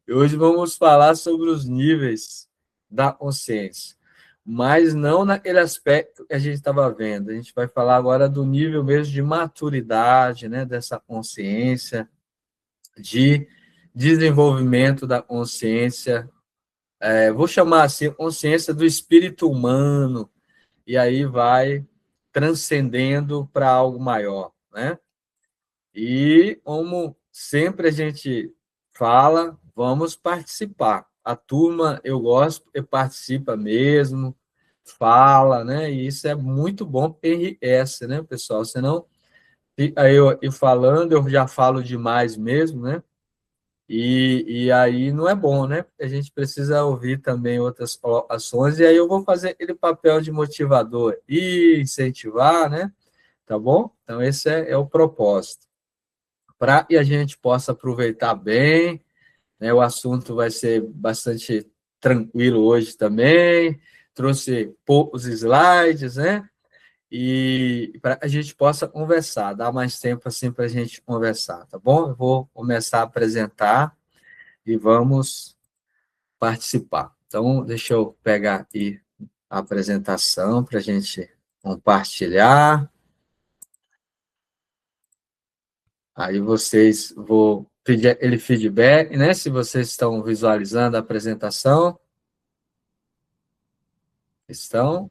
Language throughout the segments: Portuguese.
E hoje vamos falar sobre os níveis da consciência, mas não naquele aspecto que a gente estava vendo. A gente vai falar agora do nível mesmo de maturidade, né, dessa consciência, de desenvolvimento da consciência. Vou chamar assim, consciência do espírito humano, e aí vai transcendendo para algo maior, né? E, como sempre a gente fala, vamos participar. A turma, eu gosto, e participa mesmo, fala, né? E isso é muito bom, porque enriquece, né, pessoal? Senão, aí eu falando, eu já falo demais mesmo, né? E aí não é bom, né? A gente precisa ouvir também outras colocações, e aí eu vou fazer aquele papel de motivador e incentivar, né? Tá bom? Então, esse é o propósito. Para que a gente possa aproveitar bem, né? O assunto vai ser bastante tranquilo hoje também, trouxe poucos slides, né? E para que a gente possa conversar, dar mais tempo assim para a gente conversar, tá bom? Eu vou começar a apresentar e vamos participar. Então, deixa eu pegar aqui a apresentação para a gente compartilhar. Aí vocês, vou pedir aquele feedback, né? Se vocês estão visualizando a apresentação. Estão?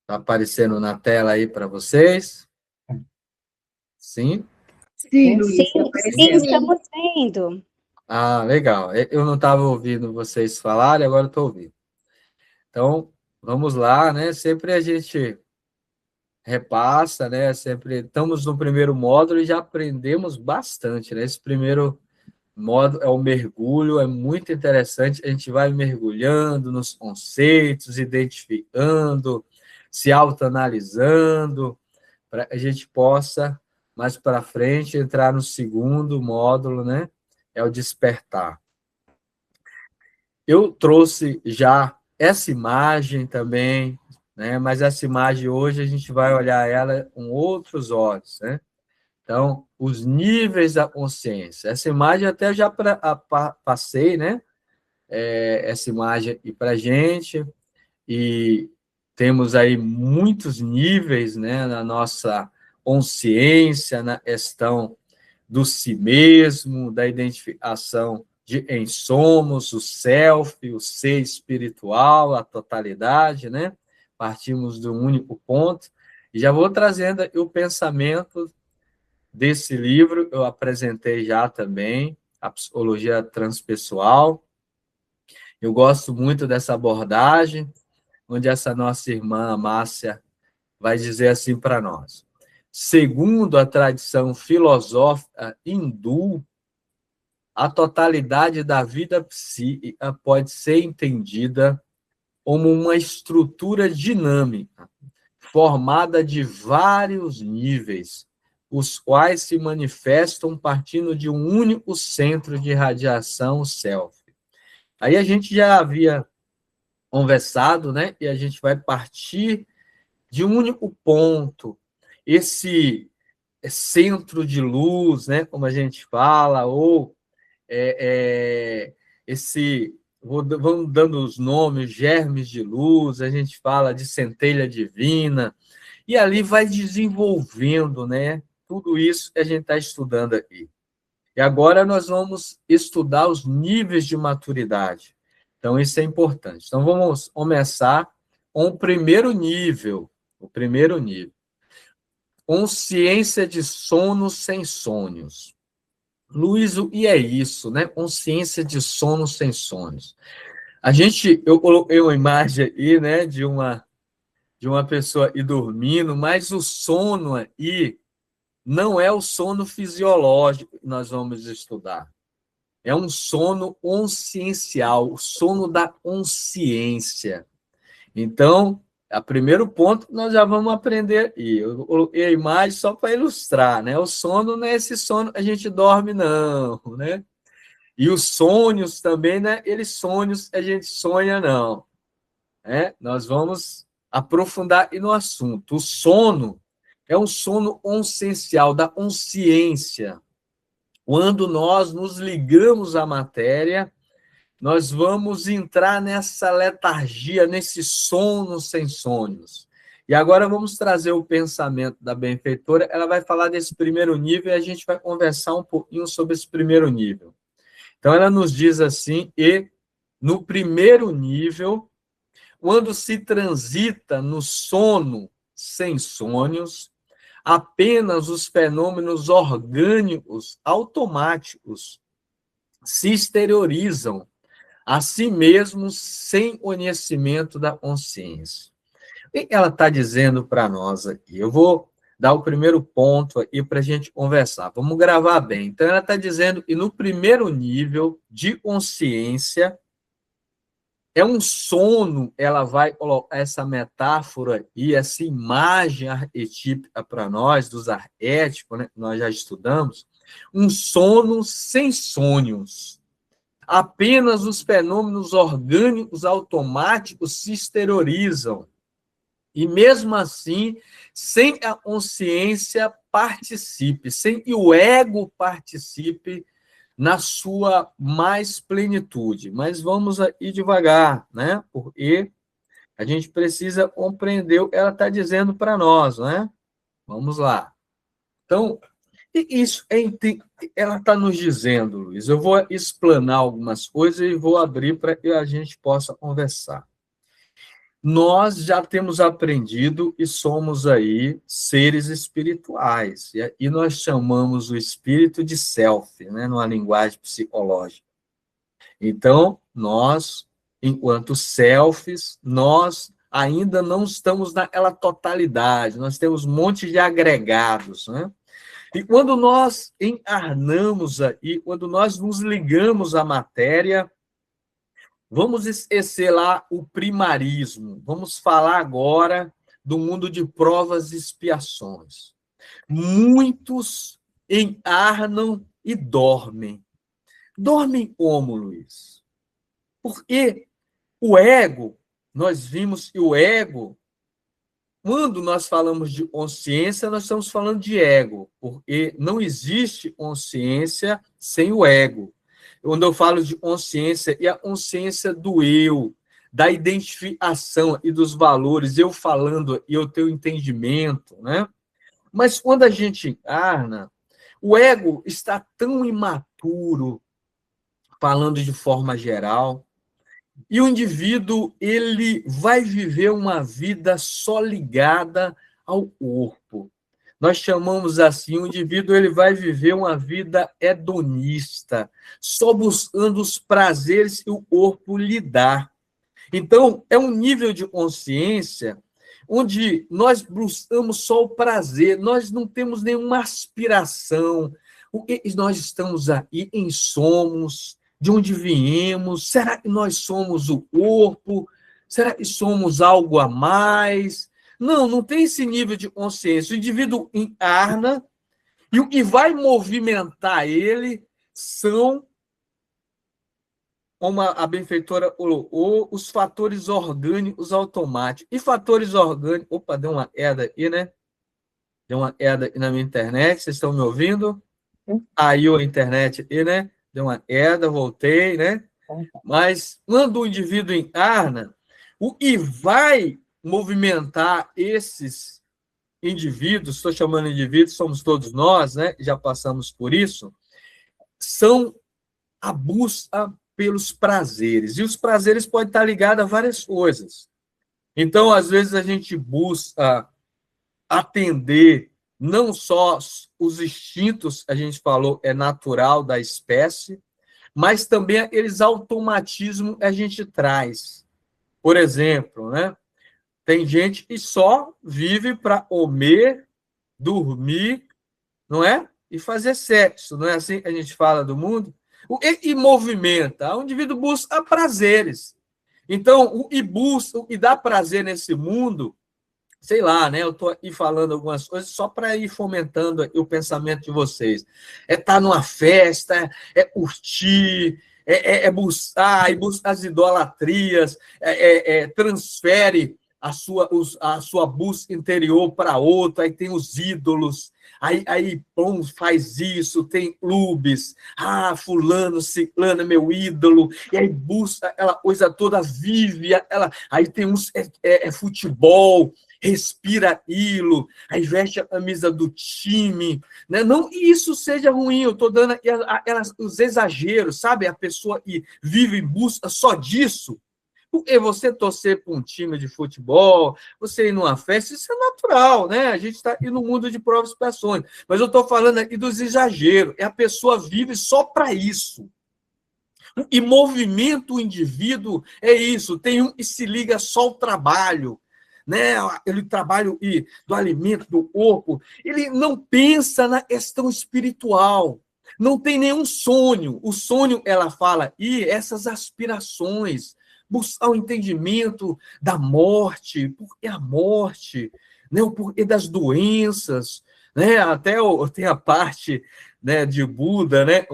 Está aparecendo na tela aí para vocês? Sim? Sim, Luiz, Sim, está sim, aparecendo. estamos vendo. Ah, legal. Eu não estava ouvindo vocês falarem, agora estou ouvindo. Então, vamos lá, né? Sempre a gente repassa, né? Sempre estamos no primeiro módulo e já aprendemos bastante, né? Esse primeiro módulo é o mergulho, é muito interessante. A gente vai mergulhando nos conceitos, identificando, se autoanalisando, para que a gente possa, mais para frente, entrar no segundo módulo, né? É o despertar. Eu trouxe já essa imagem também, né? Mas essa imagem hoje a gente vai olhar ela com outros olhos, né? Então, os níveis da consciência. Essa imagem até já passei, né? Essa imagem aqui para a gente, e temos aí muitos níveis, né, na nossa consciência, na questão do si mesmo, da identificação de quem somos, o self, o ser espiritual, a totalidade, né? Partimos de um único ponto. E já vou trazendo aqui o pensamento desse livro, eu apresentei já também, a psicologia transpessoal. Eu gosto muito dessa abordagem, onde essa nossa irmã Márcia vai dizer assim para nós: segundo a tradição filosófica hindu, a totalidade da vida psíquica pode ser entendida como uma estrutura dinâmica, formada de vários níveis, os quais se manifestam partindo de um único centro de radiação, o self. Aí a gente já havia conversado, né? E a gente vai partir de um único ponto, esse centro de luz, né? Como a gente fala, ou esse, vamos dando os nomes, germes de luz, a gente fala de centelha divina, e ali vai desenvolvendo, né? Tudo isso que a gente está estudando aqui. E agora nós vamos estudar os níveis de maturidade. Então, isso é importante. Então, vamos começar com o primeiro nível. O primeiro nível. Consciência de sono sem sonhos. Luiz, e é isso, né? Consciência de sono sem sonhos. Eu coloquei uma imagem aí, né, de uma pessoa aí dormindo, mas o sono aí não é o sono fisiológico que nós vamos estudar. É um sono consciencial, o sono da consciência. Então, o primeiro ponto que nós já vamos aprender, e eu coloquei a imagem só para ilustrar, né? O sono não é esse sono que a gente dorme, não, né? E os sonhos também, né? Eles sonhos a gente sonha, não. Né? Nós vamos aprofundar no assunto. O sono é um sono consciencial, da consciência. Quando nós nos ligamos à matéria, nós vamos entrar nessa letargia, nesse sono sem sonhos. E agora vamos trazer o pensamento da benfeitora. Ela vai falar desse primeiro nível e a gente vai conversar um pouquinho sobre esse primeiro nível. Então, ela nos diz assim, e no primeiro nível, quando se transita no sono sem sonhos, apenas os fenômenos orgânicos automáticos se exteriorizam a si mesmos sem conhecimento da consciência. O que ela está dizendo para nós aqui? Eu vou dar o primeiro ponto aqui para a gente conversar. Vamos gravar bem. Então, ela está dizendo que no primeiro nível de consciência, é um sono, ela vai colocar essa metáfora e essa imagem arquetípica para nós, dos arquétipos, né, que nós já estudamos, um sono sem sonhos. Apenas os fenômenos orgânicos automáticos se exteriorizam. E mesmo assim, sem a consciência participe, sem que o ego participe na sua mais plenitude. Mas vamos ir devagar, né? Porque a gente precisa compreender o que ela está dizendo para nós, né? Vamos lá. Então, isso ela está nos dizendo, Luiz. Eu vou explanar algumas coisas e vou abrir para que a gente possa conversar. Nós já temos aprendido e somos aí seres espirituais. E nós chamamos o espírito de self, né, numa linguagem psicológica. Então, nós, enquanto selfies, nós ainda não estamos naquela totalidade, nós temos um monte de agregados, né? E quando nós encarnamos aí, quando nós nos ligamos à matéria, vamos esquecer lá o primarismo. Vamos falar agora do mundo de provas e expiações. Muitos encarnam e dormem. Dormem como, Luiz? Porque o ego, nós vimos que o ego, quando nós falamos de consciência, nós estamos falando de ego, porque não existe consciência sem o ego. Quando eu falo de consciência, é a consciência do eu, da identificação e dos valores, eu falando e eu tenho entendimento, né? Mas quando a gente encarna, o ego está tão imaturo, falando de forma geral, e o indivíduo ele vai viver uma vida só ligada ao corpo. Nós chamamos assim, o indivíduo ele vai viver uma vida hedonista, só buscando os prazeres que o corpo lhe dá. Então, é um nível de consciência onde nós buscamos só o prazer, nós não temos nenhuma aspiração. O que nós estamos aí, quem somos, de onde viemos, será que nós somos o corpo? Será que somos algo a mais? Não, não tem esse nível de consciência. O indivíduo encarna e o que vai movimentar ele são, como a benfeitora colocou, os fatores orgânicos automáticos. E fatores orgânicos... Opa, deu uma queda aqui, né? Deu uma queda aqui na minha internet. Vocês estão me ouvindo? Aí a internet aqui, né? Deu uma queda, voltei, né? Mas quando o indivíduo encarna, o que vai movimentar esses indivíduos, estou chamando de indivíduos, somos todos nós, né? Já passamos por isso, são a busca pelos prazeres. E os prazeres podem estar ligados a várias coisas. Então, às vezes, a gente busca atender não só os instintos, a gente falou, é natural da espécie, mas também aqueles automatismos que a gente traz. Por exemplo, né? Tem gente que só vive para comer, dormir, não é? E fazer sexo, não é assim que a gente fala do mundo? E movimenta, o indivíduo busca prazeres. Então, o que dá prazer nesse mundo, sei lá, né? Eu estou aqui falando algumas coisas só para ir fomentando o pensamento de vocês. É estar numa festa, é curtir, é buscar as idolatrias, transfere a sua busca interior para outro, aí tem os ídolos, aí bom, faz isso, tem clubes, fulano, ciclano é meu ídolo, e aí busca aquela coisa toda, vive, aí tem uns, futebol, respira aquilo, aí veste a camisa do time, né? Não que isso seja ruim, eu estou dando os exageros, sabe? A pessoa que vive em busca só disso, porque você torcer para um time de futebol, você ir numa festa, isso é natural, né? A gente está aqui no mundo de provas e expiações. Mas eu estou falando aqui dos exageros. A pessoa vive só para isso. E movimento o indivíduo é isso. Tem um que se liga só ao trabalho, né? Ele trabalha do alimento do corpo. Ele não pensa na questão espiritual. Não tem nenhum sonho. O sonho, ela fala, e essas aspirações, buscar o entendimento da morte, por que a morte, né? O porquê das doenças, né? Até tem a parte, né, de Buda, né?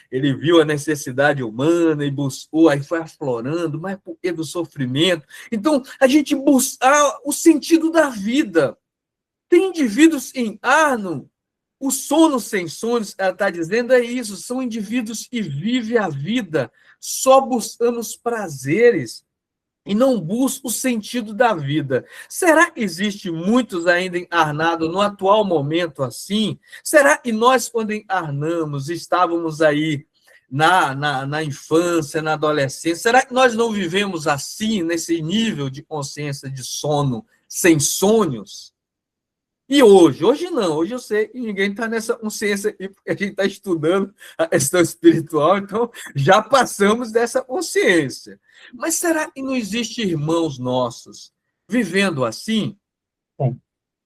Ele viu a necessidade humana e buscou, aí foi aflorando, mas por que do sofrimento? Então, a gente buscar o sentido da vida. Tem indivíduos em Arno, o sono sem sonhos, ela está dizendo, é isso, são indivíduos que vivem a vida só buscando os prazeres e não buscam o sentido da vida. Será que existe muitos ainda encarnados no atual momento assim? Será que nós, quando encarnamos, estávamos aí na infância, na adolescência, será que nós não vivemos assim, nesse nível de consciência de sono, sem sonhos? E hoje não, hoje eu sei que ninguém está nessa consciência aqui, porque a gente está estudando a questão espiritual, então já passamos dessa consciência. Mas será que não existe irmãos nossos vivendo assim?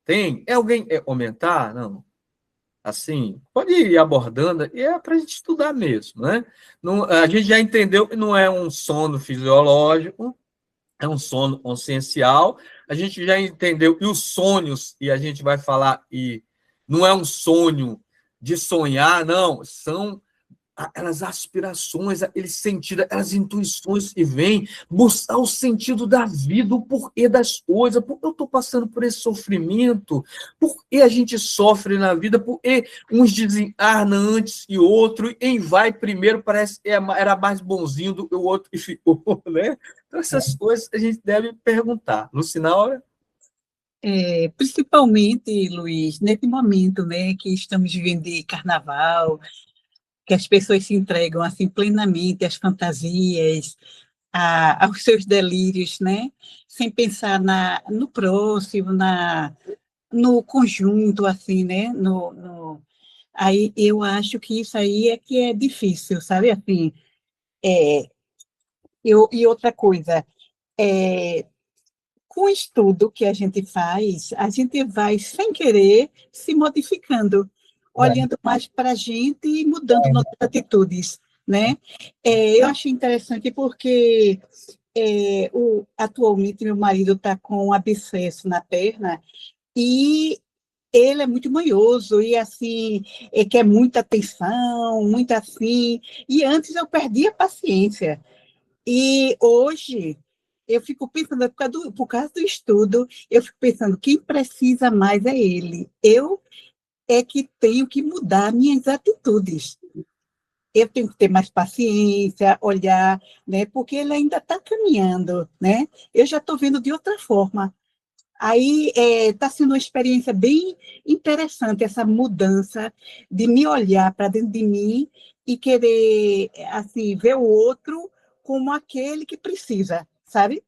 Tem? É alguém quer comentar? Não. Assim, pode ir abordando, e é para a gente estudar mesmo, né? Não, a gente já entendeu que não é um sono fisiológico, é um sono consciencial. A gente já entendeu que os sonhos, e a gente vai falar, e não é um sonho de sonhar, não, são aquelas aspirações, aquele sentido, aquelas intuições que vêm, buscar o sentido da vida, o porquê das coisas, por que eu estou passando por esse sofrimento, por que a gente sofre na vida, por que uns desencarnam antes que outro, e quem vai primeiro parece que era mais bonzinho do que o outro que ficou, né? Então, essas coisas a gente deve perguntar. No sinal, Principalmente, Luiz, nesse momento, né, que estamos vivendo de carnaval, que as pessoas se entregam assim plenamente às fantasias, aos seus delírios, né, sem pensar no próximo, no conjunto, assim, né, aí eu acho que isso aí é que é difícil, sabe, assim, e outra coisa, é, com o estudo que a gente faz, a gente vai, sem querer, se modificando, olhando mais para a gente e mudando nossas atitudes, né? Eu achei interessante porque atualmente meu marido está com um abscesso na perna e ele é muito manhoso e assim quer muita atenção, muito assim. E antes eu perdia a paciência. E hoje eu fico pensando, por causa do estudo, eu fico pensando, quem precisa mais é ele. Eu é que tenho que mudar minhas atitudes. Eu tenho que ter mais paciência, olhar, né? Porque ele ainda está caminhando, né? Eu já estou vendo de outra forma. Aí está sendo uma experiência bem interessante essa mudança de me olhar para dentro de mim e querer assim ver o outro como aquele que precisa, sabe?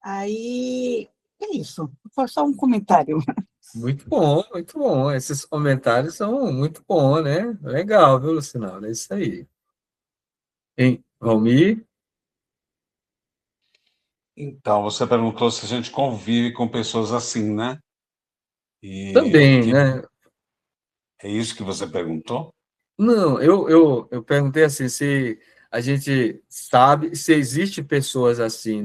Aí é isso. Foi só um comentário. muito bom, muito bom. Esses comentários são muito bons, né? Legal, viu, Lucinal? É isso aí. Hein, Valmir? Então, você perguntou se a gente convive com pessoas assim, né? E eu Também, tive. né? É isso que você perguntou? Não, eu perguntei assim, se a gente sabe se existe pessoas assim,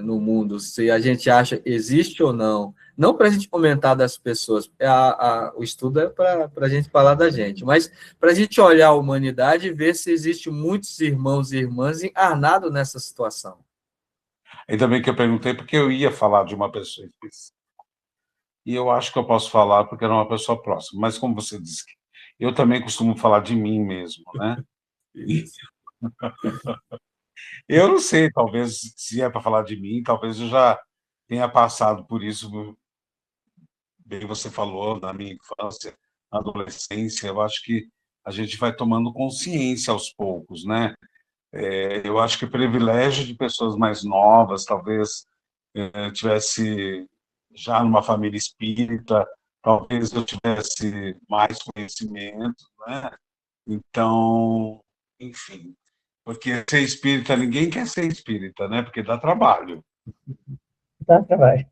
no mundo, se a gente acha que existe ou não. Não para a gente comentar das pessoas, o estudo é para a gente falar da gente, mas para a gente olhar a humanidade e ver se existe muitos irmãos e irmãs encarnados nessa situação. Ainda bem que eu perguntei, porque eu ia falar de uma pessoa específica. E eu acho que eu posso falar porque era uma pessoa próxima. Mas como você disse, eu também costumo falar de mim mesmo, né? E eu não sei, talvez, se é para falar de mim, talvez eu já tenha passado por isso, bem você falou, na minha infância, na adolescência. Eu acho que a gente vai tomando consciência aos poucos, né? Eu acho que o privilégio de pessoas mais novas, talvez tivesse já numa família espírita, talvez eu tivesse mais conhecimento, né? Então, enfim, porque ser espírita, ninguém quer ser espírita, né? Porque dá trabalho. Dá trabalho.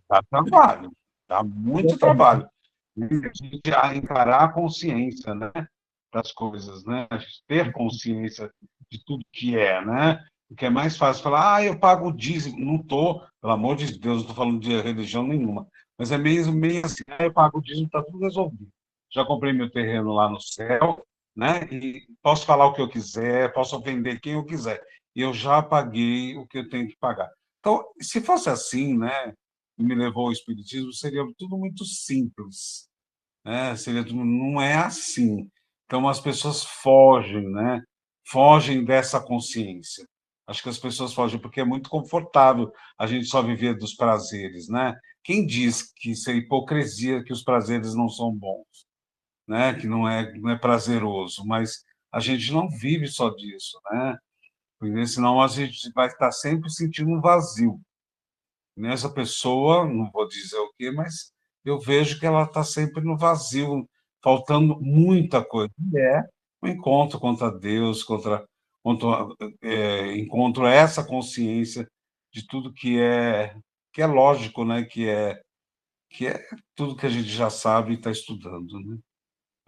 Dá trabalho, dá muito trabalho. E a gente a encarar a consciência, né, das coisas, né? A gente ter consciência de tudo que é, né? Porque é mais fácil falar, eu pago o dízimo. Não estou, pelo amor de Deus, não estou falando de religião nenhuma. Mas é mesmo meio assim, eu pago o dízimo, está tudo resolvido. Já comprei meu terreno lá no céu, né? E posso falar o que eu quiser, posso ofender quem eu quiser. E eu já paguei o que eu tenho que pagar. Então, se fosse assim, né, e me levou ao espiritismo, seria tudo muito simples, né? Seria tudo, não é assim. Então as pessoas fogem, né? Fogem dessa consciência. Acho que as pessoas fogem porque é muito confortável a gente só viver dos prazeres, né? Quem diz que isso é hipocrisia, que os prazeres não são bons, né? Que não é prazeroso, mas a gente não vive só disso, né? Porque senão a gente vai estar sempre sentindo um vazio. Nessa pessoa, não vou dizer o quê, mas eu vejo que ela está sempre no vazio, faltando muita coisa. E é um encontro contra Deus, encontro essa consciência de tudo que é lógico, né? Que é tudo que a gente já sabe e está estudando, né?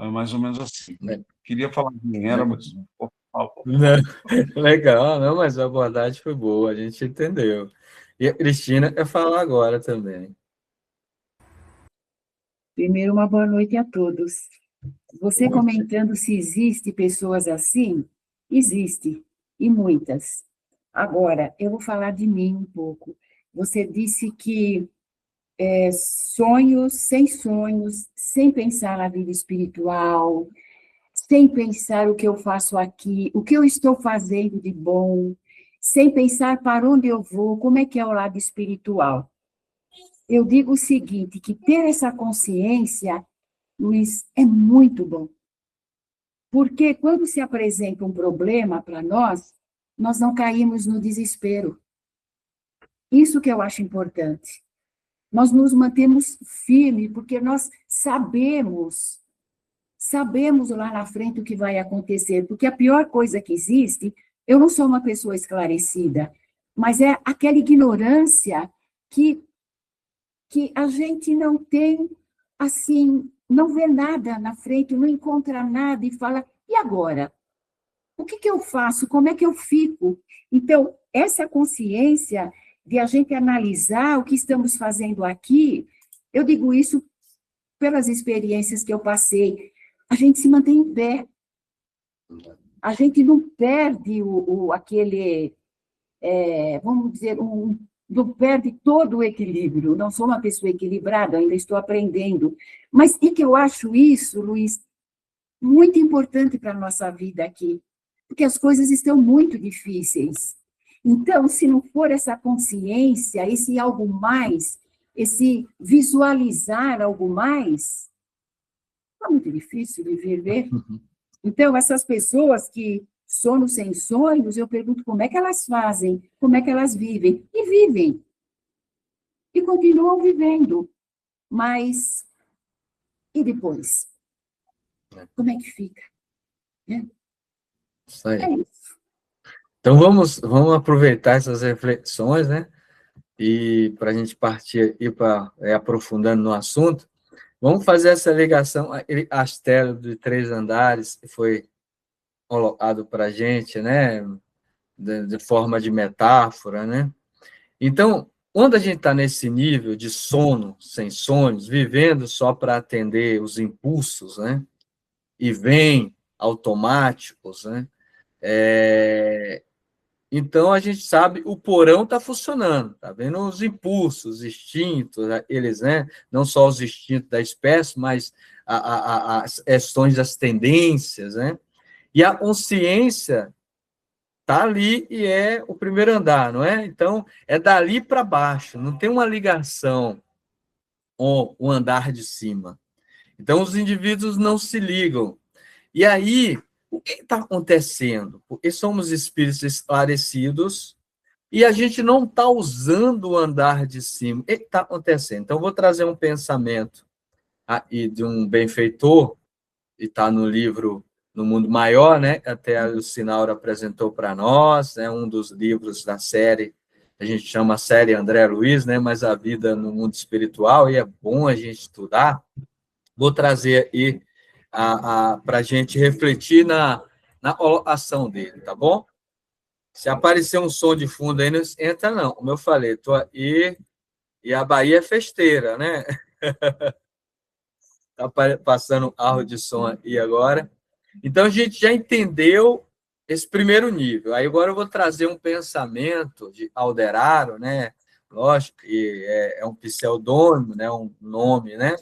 É mais ou menos assim. Né? Queria falar de quem era, mas não vou falar. Não, legal, não, mas a abordagem foi boa, a gente entendeu. E a Cristina quer falar agora também. Primeiro, uma boa noite a todos. Você comentando se existe pessoas assim, existe, e muitas. Agora, eu vou falar de mim um pouco. Você disse que sonhos, sem pensar na vida espiritual, sem pensar o que eu faço aqui, o que eu estou fazendo de bom, sem pensar para onde eu vou, como é que é o lado espiritual. Eu digo o seguinte, que ter essa consciência, Luiz, é muito bom. Porque quando se apresenta um problema para nós não caímos no desespero. Isso que eu acho importante. Nós nos mantemos firmes, porque nós sabemos lá na frente o que vai acontecer, porque a pior coisa que existe, eu não sou uma pessoa esclarecida, mas é aquela ignorância que a gente não tem, assim, não vê nada na frente, não encontra nada e fala, e agora? O que eu faço? Como é que eu fico? Então, essa consciência de a gente analisar o que estamos fazendo aqui, eu digo isso pelas experiências que eu passei, a gente se mantém em pé. A gente não perde aquele, vamos dizer, não perde todo o equilíbrio. Não sou uma pessoa equilibrada, ainda estou aprendendo. Mas é que eu acho isso, Luiz, muito importante para a nossa vida aqui, porque as coisas estão muito difíceis. Então, se não for essa consciência, esse algo mais, esse visualizar algo mais, é muito difícil de viver. Então, essas pessoas que sono sem sonhos, eu pergunto como é que elas fazem, como é que elas vivem. E vivem. E continuam vivendo. Mas, e depois? Como é que fica? Isso aí. É isso. Então, vamos aproveitar essas reflexões, né? E para a gente partir e para aprofundando no assunto, vamos fazer essa ligação, aquele astelo de 3 andares que foi colocado para a gente, né? De forma de metáfora, né? Então, quando a gente está nesse nível de sono, sem sonhos, vivendo só para atender os impulsos, né? E vem automáticos, né? Então, a gente sabe, o porão está funcionando, está vendo os impulsos, os instintos, eles, né? Não só os instintos da espécie, mas as questões das tendências, né? E a consciência está ali e é o primeiro andar, não é? Então, é dali para baixo, não tem uma ligação com o andar de cima. Então, os indivíduos não se ligam. E aí, o que está acontecendo? Porque somos espíritos esclarecidos e a gente não está usando o andar de cima. O que está acontecendo? Então, vou trazer um pensamento aí de um benfeitor, e está no livro No Mundo Maior, né? Até a Lucinaura apresentou para nós, né? Um dos livros da série, a gente chama a série André Luiz, né? Mas a vida no mundo espiritual, e é bom a gente estudar. Vou trazer aí para a gente refletir na colocação dele, tá bom? Se aparecer um som de fundo aí, não entra não. Como eu falei, estou aí e a Bahia é festeira, né? Está passando arro de som aí agora. Então, a gente já entendeu esse primeiro nível. Aí agora eu vou trazer um pensamento de Alderaro, né? Lógico que é um pseudônimo, né? Um nome, né?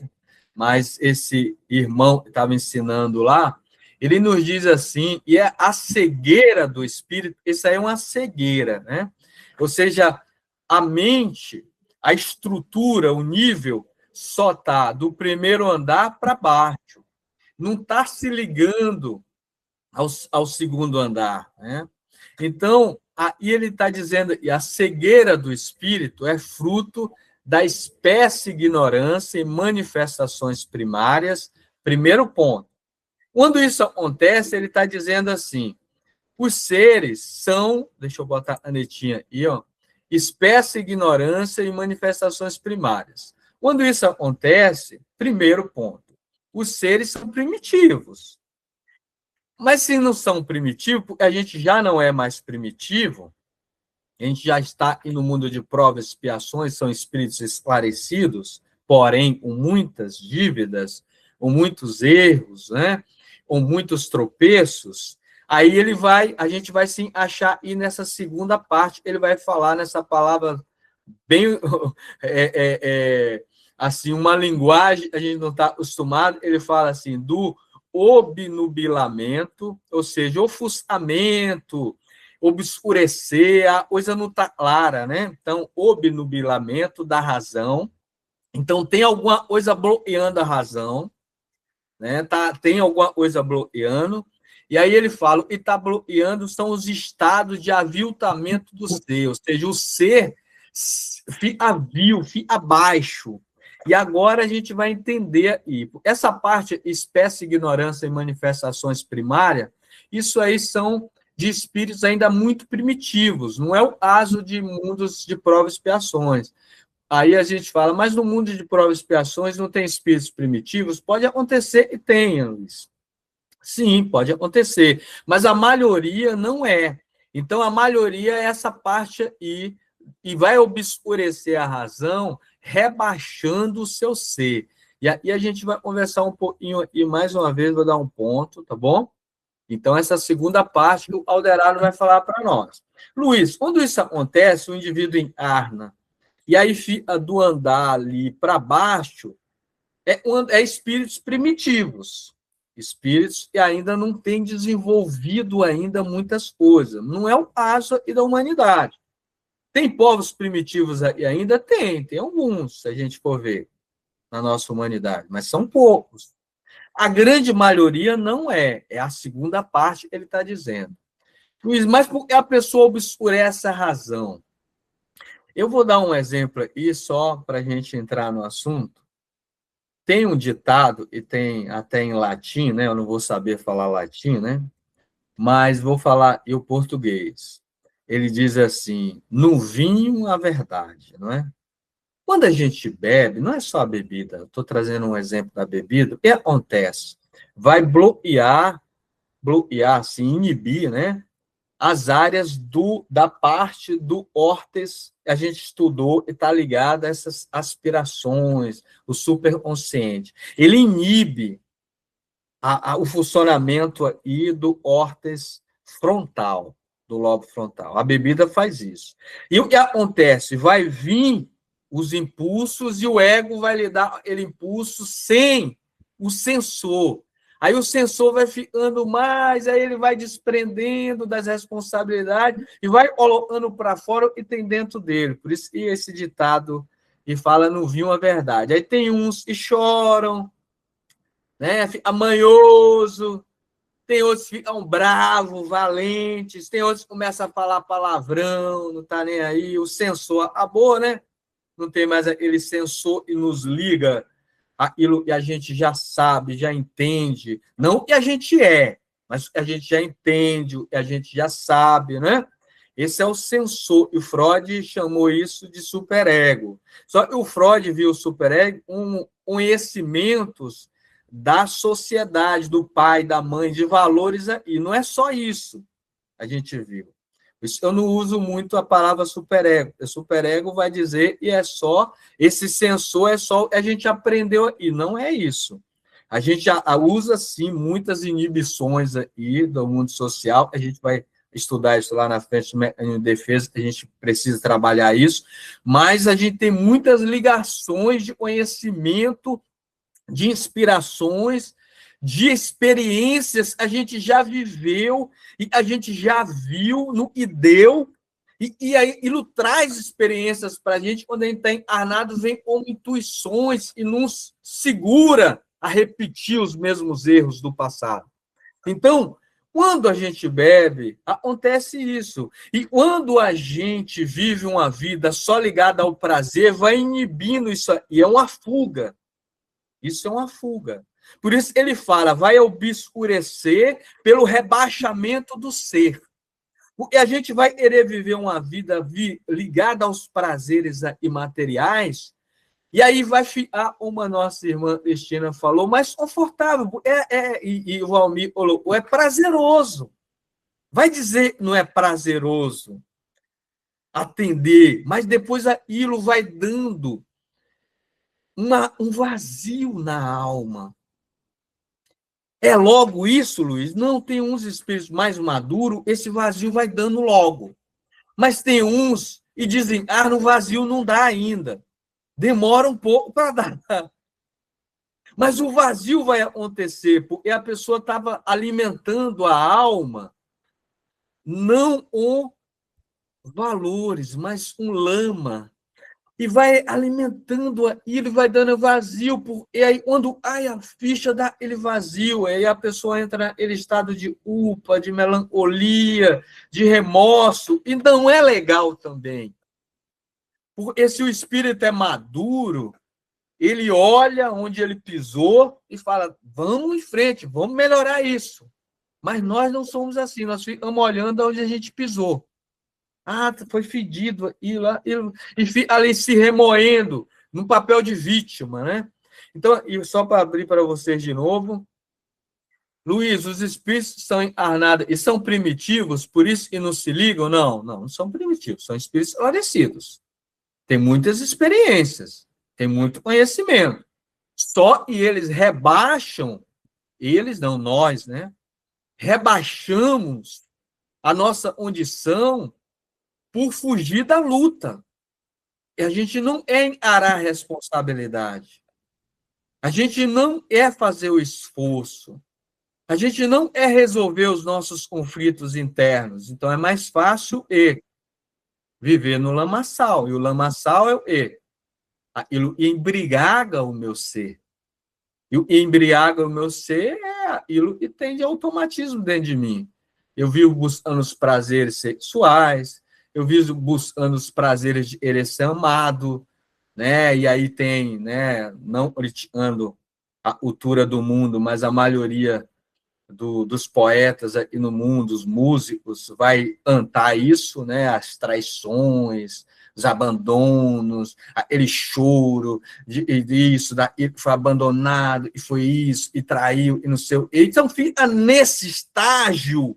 Mas esse irmão que estava ensinando lá, ele nos diz assim, e é a cegueira do espírito, isso aí é uma cegueira, né? Ou seja, a mente, a estrutura, o nível, só está do primeiro andar para baixo. Não está se ligando ao segundo andar, né? Então, aí ele está dizendo, e a cegueira do espírito é fruto da espécie ignorância e manifestações primárias, primeiro ponto. Quando isso acontece, ele está dizendo assim, os seres são, deixa eu botar a netinha aí, ó, espécie, ignorância e manifestações primárias. Quando isso acontece, primeiro ponto, os seres são primitivos. Mas se não são primitivos, porque a gente já não é mais primitivo, a gente já está no mundo de provas e expiações, são espíritos esclarecidos, porém com muitas dívidas, com muitos erros, né? Com muitos tropeços. Aí a gente vai sim achar e nessa segunda parte ele vai falar nessa palavra bem assim uma linguagem a gente não está acostumado. Ele fala assim do obnubilamento, ou seja, ofuscamento, obscurecer, a coisa não está clara, né? Então, obnubilamento da razão. Então, tem alguma coisa bloqueando a razão, né? Tem alguma coisa bloqueando. E aí ele fala, e está bloqueando são os estados de aviltamento do ser, ou seja, o ser fica vil, fica abaixo. E agora a gente vai entender aí. Essa parte, espécie, ignorância e manifestações primárias, isso aí são de espíritos ainda muito primitivos, não é o caso de mundos de provas e expiações. Aí a gente fala, mas no mundo de provas e expiações não tem espíritos primitivos? Pode acontecer e tenha, Luiz. Sim, pode acontecer, mas a maioria não é. Então, a maioria é essa parte aí, e vai obscurecer a razão, rebaixando o seu ser. E aí a gente vai conversar um pouquinho aqui, mais uma vez, vou dar um ponto, tá bom? Então, essa segunda parte que o Alderaro vai falar para nós. Luiz, quando isso acontece, o indivíduo encarna, e aí fica do andar ali para baixo, é espíritos primitivos. Espíritos que ainda não têm desenvolvido ainda muitas coisas. Não é o caso aqui da humanidade. Tem povos primitivos aí ainda? Tem alguns, se a gente for ver, na nossa humanidade, mas são poucos. A grande maioria não é. É a segunda parte que ele está dizendo. Luiz, mas por que a pessoa obscurece a razão? Eu vou dar um exemplo aqui, só para a gente entrar no assunto. Tem um ditado, e tem até em latim, né? Eu não vou saber falar latim, né? Mas vou falar o português. Ele diz assim, no vinho a verdade, não é? Quando a gente bebe, não é só a bebida, estou trazendo um exemplo da bebida, o que acontece? Vai bloquear, assim, inibir, né? As áreas da parte do órtex que a gente estudou e está ligada a essas aspirações, o superconsciente. Ele inibe o funcionamento aí do órtex frontal. do lobo frontal. A bebida faz isso. E o que acontece? Vai vir os impulsos e o ego vai lhe dar aquele impulso sem o sensor. Aí o sensor vai ficando mais, aí ele vai desprendendo das responsabilidades e vai colocando para fora o que tem dentro dele. Por isso que esse ditado que fala no vinho a verdade. Aí tem uns que choram, né? Fica manhoso, tem outros que ficam bravos, valentes, tem outros que começam a falar palavrão, não está nem aí, o sensor acabou, né? Não tem mais aquele sensor e nos liga aquilo que a gente já sabe, já entende, não o que a gente é, mas o que a gente já entende, o que a gente já sabe, né? Esse é o sensor, e o Freud chamou isso de superego. Só que o Freud viu o superego como conhecimentos da sociedade, do pai, da mãe, de valores, e não é só isso a gente viu. Eu não uso muito a palavra superego. O superego vai dizer e é só, esse sensor é só a gente aprendeu, e não é isso. A gente usa, sim, muitas inibições aí do mundo social, a gente vai estudar isso lá na frente do mecanismo de defesa, a gente precisa trabalhar isso, mas a gente tem muitas ligações de conhecimento, de inspirações, de experiências a gente já viveu e a gente já viu no que deu, e aí ele traz experiências para a gente, quando a gente está encarnado, vem como intuições e nos segura a repetir os mesmos erros do passado. Então, quando a gente bebe, acontece isso. E quando a gente vive uma vida só ligada ao prazer, vai inibindo isso, e é uma fuga. Isso é uma fuga. Por isso ele fala, vai obscurecer pelo rebaixamento do ser. Porque a gente vai querer viver uma vida ligada aos prazeres imateriais, e aí vai ficar, como a nossa irmã Cristina falou, mais confortável. E o Valmir colocou, é prazeroso. Vai dizer que não é prazeroso atender, mas depois aquilo vai dando um vazio na alma. É logo isso, Luiz? Não, tem uns espíritos mais maduros, esse vazio vai dando logo. Mas tem uns e dizem, no vazio não dá ainda. Demora um pouco para dar. Mas o vazio vai acontecer, porque a pessoa estava alimentando a alma, não com valores, mas com lama. E vai alimentando aquilo, vai dando vazio. E aí, quando a ficha dá aquele vazio, aí a pessoa entra naquele estado de culpa, de melancolia, de remorso, e não é legal também. Porque se o espírito é maduro, ele olha onde ele pisou e fala, vamos em frente, vamos melhorar isso. Mas nós não somos assim, nós ficamos olhando onde a gente pisou. Foi fedido, e ali se remoendo no papel de vítima, né? Então, e só para abrir para vocês de novo, Luiz, os espíritos são encarnados e são primitivos, por isso que não se ligam? Não são primitivos, são espíritos esclarecidos. Tem muitas experiências, tem muito conhecimento. Só que eles rebaixam, nós, né? Rebaixamos a nossa condição por fugir da luta. E a gente não é encarar a responsabilidade. A gente não é fazer o esforço. A gente não é resolver os nossos conflitos internos. Então, é mais fácil viver no lamaçal. E o lamaçal é o aquilo embriaga o meu ser. E o que embriaga o meu ser é aquilo que tem de automatismo dentro de mim. Eu vivo buscando os prazeres sexuais, eu vivo buscando os prazeres de querer ser amado, né? E aí tem, né, não criticando a cultura do mundo, mas a maioria dos poetas aqui no mundo, os músicos, vai cantar isso, né? As traições, os abandonos, aquele choro disso, daí foi abandonado, e foi isso, e traiu, e não sei o quê. Então, fica nesse estágio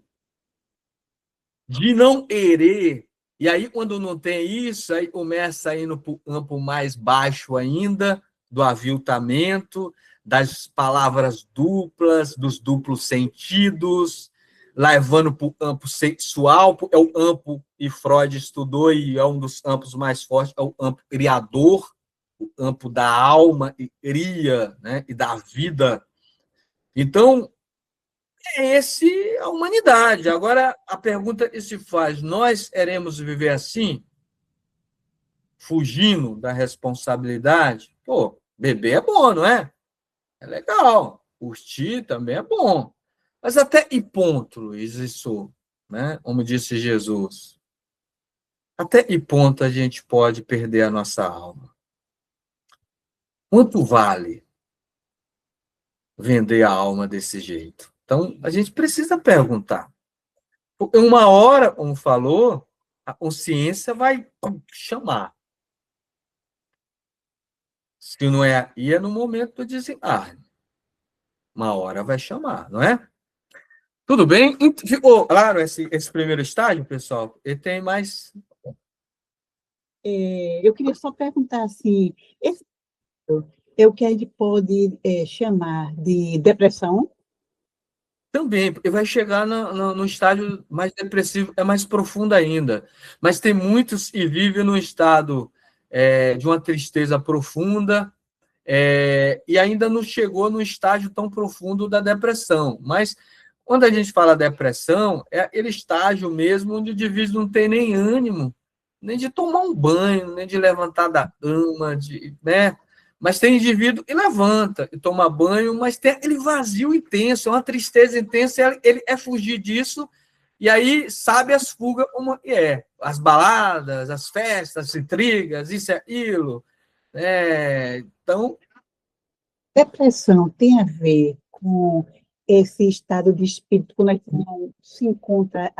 de não querer. E aí, quando não tem isso, aí começa a ir no campo mais baixo ainda, do aviltamento, das palavras duplas, dos duplos sentidos, levando para o campo sexual, é o campo, e Freud estudou, e é um dos campos mais fortes, é o campo criador, o campo da alma, e cria, né, e da vida. Então, esse é a humanidade. Agora, a pergunta que se faz, nós queremos viver assim, fugindo da responsabilidade? Pô, beber é bom, não é? É legal. Curtir também é bom. Mas até que ponto, Luiz, isso, né? Como disse Jesus, até que ponto a gente pode perder a nossa alma? Quanto vale vender a alma desse jeito? Então, a gente precisa perguntar. Porque uma hora, como falou, a consciência vai chamar. Se não é aí, é no momento do desencarne. Uma hora vai chamar, não é? Tudo bem? Ficou claro esse primeiro estágio, pessoal? E tem mais. Eu queria só perguntar assim, esse é o que a gente pode chamar de depressão? Também, porque vai chegar no estágio mais depressivo, é mais profundo ainda. Mas tem muitos que vivem num estado de uma tristeza profunda, e ainda não chegou no estágio tão profundo da depressão. Mas quando a gente fala depressão, é aquele estágio mesmo onde o indivíduo não tem nem ânimo, nem de tomar um banho, nem de levantar da cama, né? Mas tem indivíduo que levanta e toma banho, mas tem aquele vazio intenso, é uma tristeza intensa, ele é fugir disso, e aí sabe as fugas como é. As baladas, as festas, as intrigas, isso e aquilo. Então, Depressão tem a ver com esse estado de espírito, quando a gente não se encontra,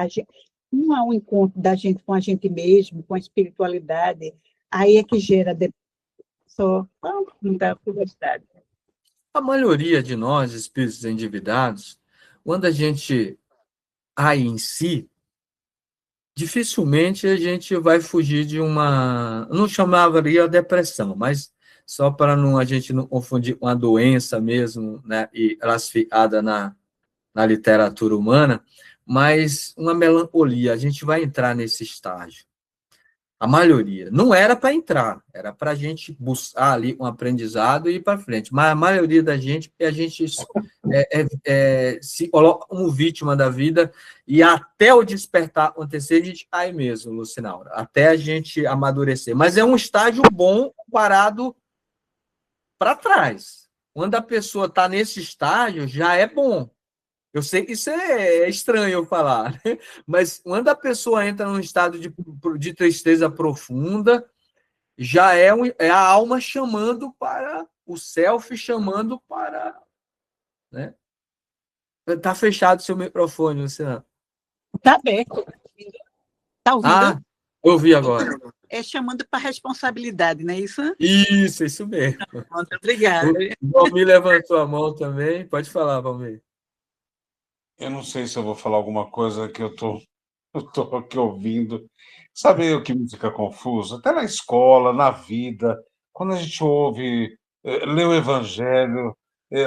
não há um encontro da gente com a gente mesmo, com a espiritualidade, aí é que gera depressão. Só da curiosidade. a maioria de nós, espíritos endividados, quando a gente cai em si, dificilmente a gente vai fugir de uma. Não chamaria depressão, mas só para a gente não confundir com a doença mesmo, né, e classificada na literatura humana, mas uma melancolia. A gente vai entrar nesse estágio. A maioria. Não era para entrar, era para a gente buscar ali um aprendizado e ir para frente. Mas a maioria da gente, a gente se coloca como vítima da vida e até o despertar acontecer, a gente cai mesmo, Lucinaura, até a gente amadurecer. Mas é um estágio bom parado para trás. Quando a pessoa está nesse estágio, já é bom. Eu sei que isso é estranho eu falar, né? Mas quando a pessoa entra num estado de tristeza profunda, já é a alma chamando para o self, chamando para. Né? Está fechado seu microfone, Luciano. Está aberto. Está ouvindo? Ah, eu ouvi agora. É chamando para responsabilidade, não é isso? Isso mesmo. Muito obrigada. O Valmir levantou a mão também. Pode falar, Valmir. Eu não sei se eu vou falar alguma coisa que eu tô aqui ouvindo. Sabe o que me fica confuso? Até na escola, na vida, quando a gente ouve, lê o Evangelho,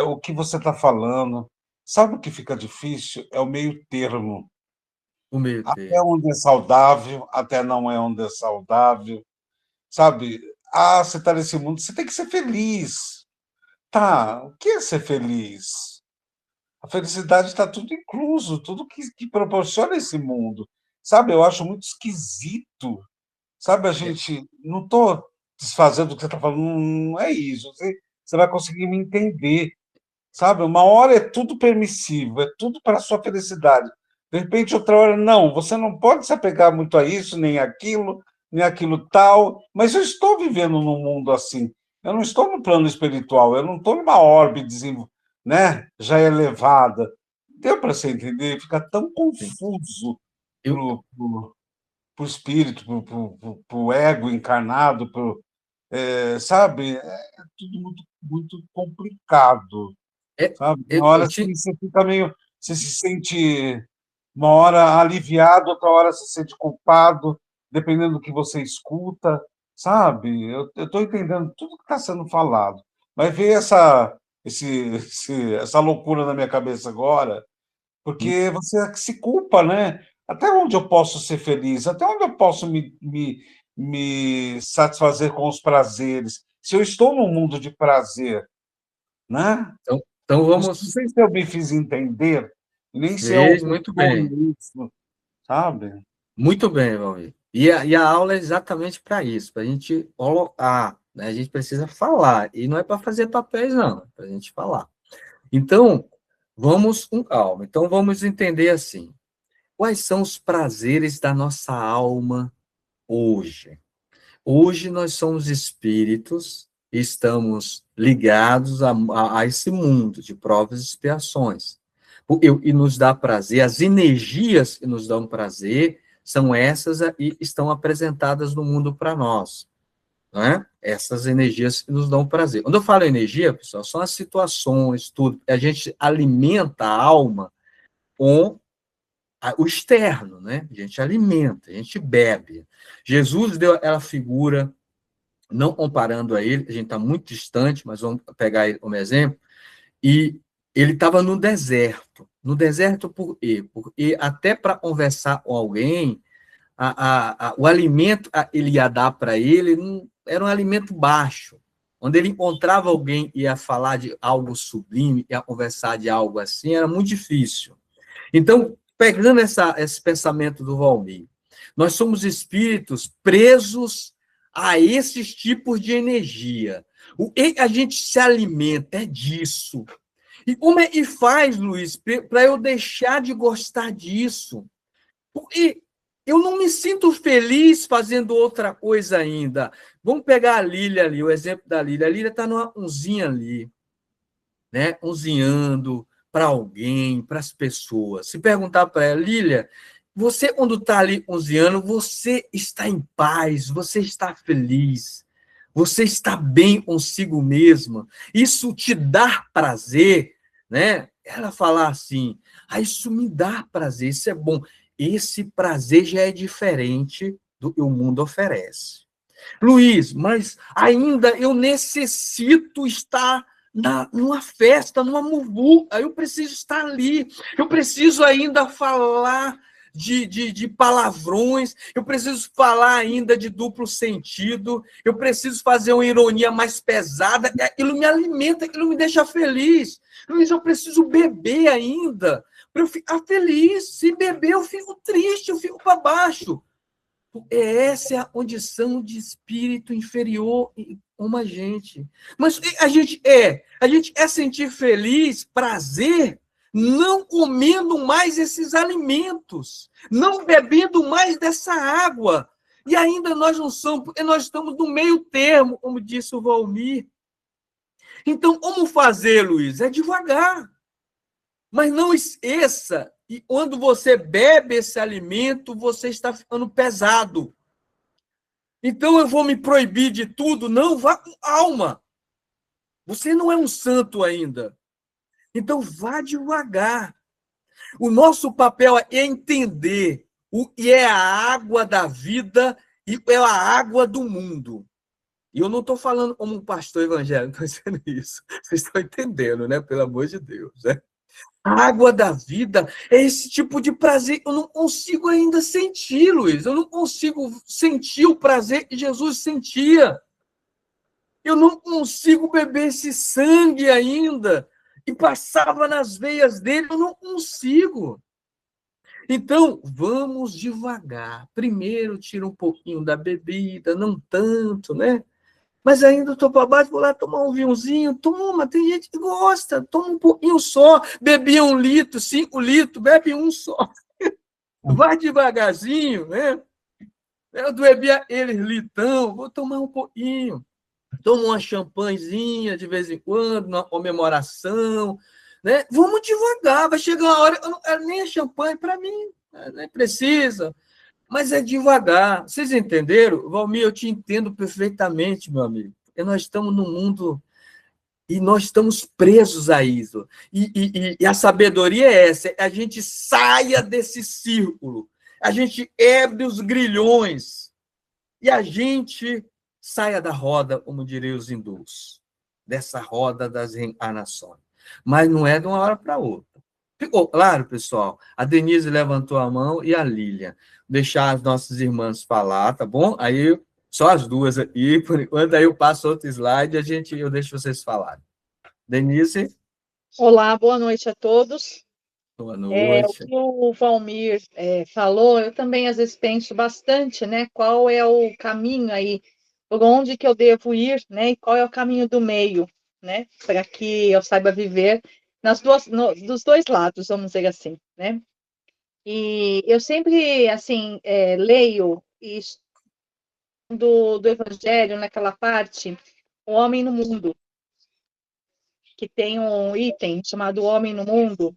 o que você está falando, sabe o que fica difícil? É o meio termo. O meio Até termo. onde é saudável, até não é onde é saudável, sabe? Ah, você está nesse mundo, você tem que ser feliz. Tá, o que é ser feliz? A felicidade está tudo incluso, tudo que proporciona esse mundo. Sabe, eu acho muito esquisito. Sabe, a gente. Não estou desfazendo do que você está falando, não é isso. Você vai conseguir me entender. Sabe, uma hora é tudo permissivo, é tudo para a sua felicidade. De repente, outra hora, não, você não pode se apegar muito a isso, nem aquilo tal. Mas eu estou vivendo num mundo assim. Eu não estou no plano espiritual, eu não estou numa orbe né, já elevada. Deu para você entender? Fica tão confuso para Eu, o espírito, para o ego encarnado, sabe? É tudo muito, muito complicado, é, sabe? eu, Uma hora eu assim, te, você fica meio, você se sente uma hora aliviado, outra hora se sente culpado, dependendo do que você escuta, sabe? Eu estou entendendo tudo que está sendo falado. Vai ver essa loucura na minha cabeça agora, Porque você se culpa, né? Até onde eu posso ser feliz? Até onde eu posso me satisfazer com os prazeres? Se eu estou num mundo de prazer, né? Então Não vamos... sei se eu me fiz entender, e nem se eu Fez muito proponho bem. isso, sabe? Muito bem, Valmir. E a aula é exatamente para isso, para a gente colocar, né? A gente precisa falar, e não é para fazer papéis, não, é para a gente falar. Então, vamos com calma. Então, vamos entender assim, quais são os prazeres da nossa alma hoje? Hoje nós somos espíritos, e estamos ligados a esse mundo de provas e expiações. E nos dá prazer, as energias que nos dão prazer são essas e estão apresentadas no mundo para nós. Não é? Essas energias que nos dão prazer. Quando eu falo energia, pessoal, são as situações, tudo. A gente alimenta a alma com o externo, né? A gente alimenta, a gente bebe. Jesus deu aquela figura, não comparando a ele, a gente está muito distante, mas vamos pegar ele como exemplo, e ele estava no deserto. No deserto por quê? Porque até para conversar com alguém, o alimento ele ia dar para ele era um alimento baixo. Quando ele encontrava alguém e ia falar de algo sublime, ia conversar de algo assim, era muito difícil. Então, pegando esse pensamento do Valmir, nós somos espíritos presos a esses tipos de energia. O que a gente se alimenta é disso. E como é que faz, Luiz, para eu deixar de gostar disso? Porque eu não me sinto feliz fazendo outra coisa ainda. Vamos pegar a Lília ali, o exemplo da Lília. A Lília está numa unzinha ali, né? Unzinhando para alguém, para as pessoas. Se perguntar para ela, Lília, você quando está ali unzinhando, você está em paz, você está feliz, você está bem consigo mesma. Isso te dá prazer, né? Ela falar assim, isso me dá prazer, isso é bom. Esse prazer já é diferente do que o mundo oferece. Luiz, mas ainda eu necessito estar numa festa, numa muvuca, eu preciso estar ali, eu preciso ainda falar de palavrões, eu preciso falar ainda de duplo sentido, eu preciso fazer uma ironia mais pesada, aquilo me alimenta, aquilo me deixa feliz. Luiz, eu preciso beber ainda, para eu ficar feliz. Se beber, eu fico triste, eu fico para baixo. Essa é a condição de espírito inferior como a gente. Mas a gente quer sentir feliz, prazer, não comendo mais esses alimentos, não bebendo mais dessa água. E ainda nós não somos, porque nós estamos no meio termo, como disse o Valmir. Então, como fazer, Luiz? É devagar. Mas não esqueça, e quando você bebe esse alimento, você está ficando pesado. Então eu vou me proibir de tudo? Não, vá com alma. Você não é um santo ainda. Então vá devagar. O nosso papel é entender o que é a água da vida e é a água do mundo. E eu não estou falando como um pastor evangélico, estou dizendo isso. Vocês estão entendendo, né? Pelo amor de Deus, né? A água da vida é esse tipo de prazer. Eu não consigo ainda sentir, Luiz. Eu não consigo sentir o prazer que Jesus sentia. Eu não consigo beber esse sangue ainda. E passava nas veias dele, eu não consigo. Então, vamos devagar. Primeiro, tira um pouquinho da bebida, não tanto, né? Mas ainda estou para baixo, vou lá tomar um vinhozinho. Toma, tem gente que gosta, toma um pouquinho só. Bebia 1 litro, 5 litros, bebe um só. Vai devagarzinho, né? Eu bebia eles litão, vou tomar um pouquinho. Toma uma champanhezinha de vez em quando, uma comemoração, né? Vamos devagar, vai chegar uma hora, nem a champanhe para mim, nem precisa, mas é devagar. Vocês entenderam? Valmir, eu te entendo perfeitamente, meu amigo. Porque nós estamos num mundo e nós estamos presos a isso. E a sabedoria é essa, a gente saia desse círculo, a gente quebre os grilhões e a gente saia da roda, como diriam os hindus, dessa roda das reencarnações. Mas não é de uma hora para outra. Ficou claro, pessoal? A Denise levantou a mão e a Lília. Deixar as nossas irmãs falar, tá bom? Aí, só as duas aqui, por enquanto, aí eu passo outro slide e eu deixo vocês falarem. Denise? Olá, boa noite a todos. Boa O noite. que o Valmir falou, eu também às vezes penso bastante, né? Qual é o caminho aí, por onde que eu devo ir, né? E qual é o caminho do meio, né? Para que eu saiba viver dos dois lados, vamos dizer assim, né? E eu sempre, assim, leio isso do Evangelho, naquela parte, o homem no mundo, que tem um item chamado Homem no Mundo.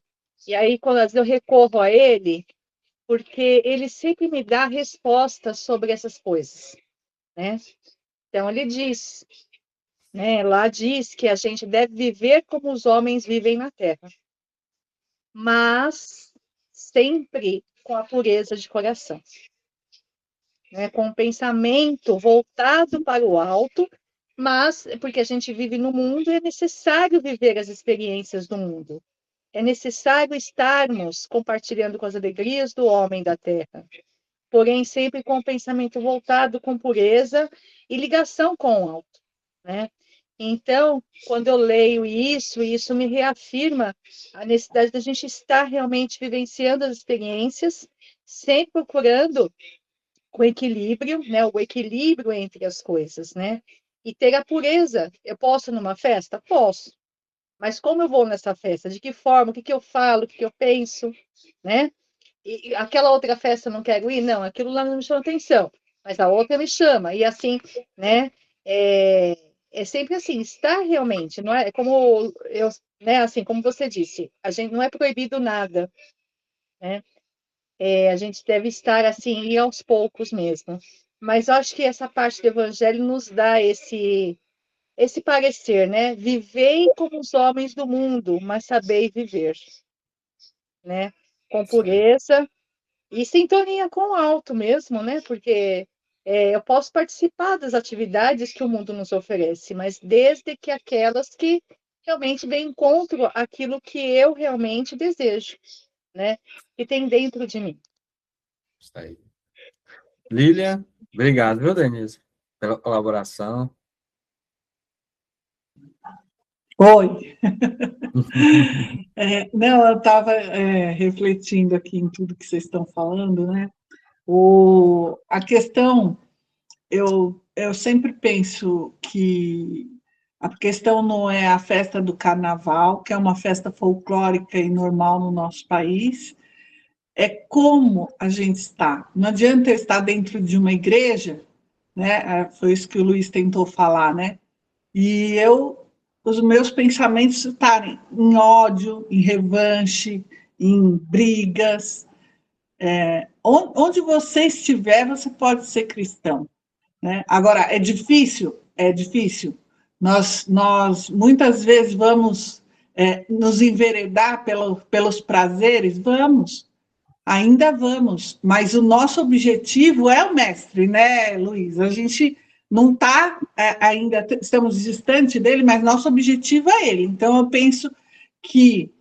E aí, quando às vezes eu recorro a ele, porque ele sempre me dá respostas sobre essas coisas, né? Então, ele diz, né? Lá diz que a gente deve viver como os homens vivem na Terra, mas sempre com a pureza de coração, né? Com o pensamento voltado para o alto, mas porque a gente vive no mundo, é necessário viver as experiências do mundo. É necessário estarmos compartilhando com as alegrias do homem da terra, porém sempre com o pensamento voltado com pureza e ligação com o alto, né? Então, quando eu leio isso me reafirma a necessidade da gente estar realmente vivenciando as experiências, sempre procurando o equilíbrio, né? O equilíbrio entre as coisas, né? E ter a pureza. Eu posso ir numa festa? Posso. Mas como eu vou nessa festa? De que forma? O que que eu falo? O que que eu penso? Né? E aquela outra festa eu não quero ir? Não, aquilo lá não me chama atenção. Mas a outra me chama. E assim, né? É sempre assim, estar realmente, não é como eu, né? Assim, como você disse, a gente não é proibido nada, né? A gente deve estar assim, ir aos poucos mesmo. Mas eu acho que essa parte do evangelho nos dá esse parecer, né? Vivei como os homens do mundo, mas sabei viver, né? Com pureza e sintonia com o alto mesmo, né? Porque eu posso participar das atividades que o mundo nos oferece, mas desde que aquelas que realmente vêm encontro aquilo que eu realmente desejo, né? Que tem dentro de mim. Está aí. Lília, obrigado, viu, Denise, pela colaboração. Oi. Não, eu estava refletindo aqui em tudo que vocês estão falando, né? A questão, eu sempre penso que a questão não é a festa do carnaval, que é uma festa folclórica e normal no nosso país, é como a gente está. Não adianta eu estar dentro de uma igreja, né? Foi isso que o Luiz tentou falar, né? E os meus pensamentos estarem em ódio, em revanche, em brigas. Onde você estiver, você pode ser cristão, né? Agora, é difícil? É difícil. Nós muitas vezes vamos nos enveredar pelos prazeres? Vamos, ainda vamos, mas o nosso objetivo é o mestre, né, Luiz? A gente não está ainda, estamos distante dele, mas nosso objetivo é ele. Então, eu penso que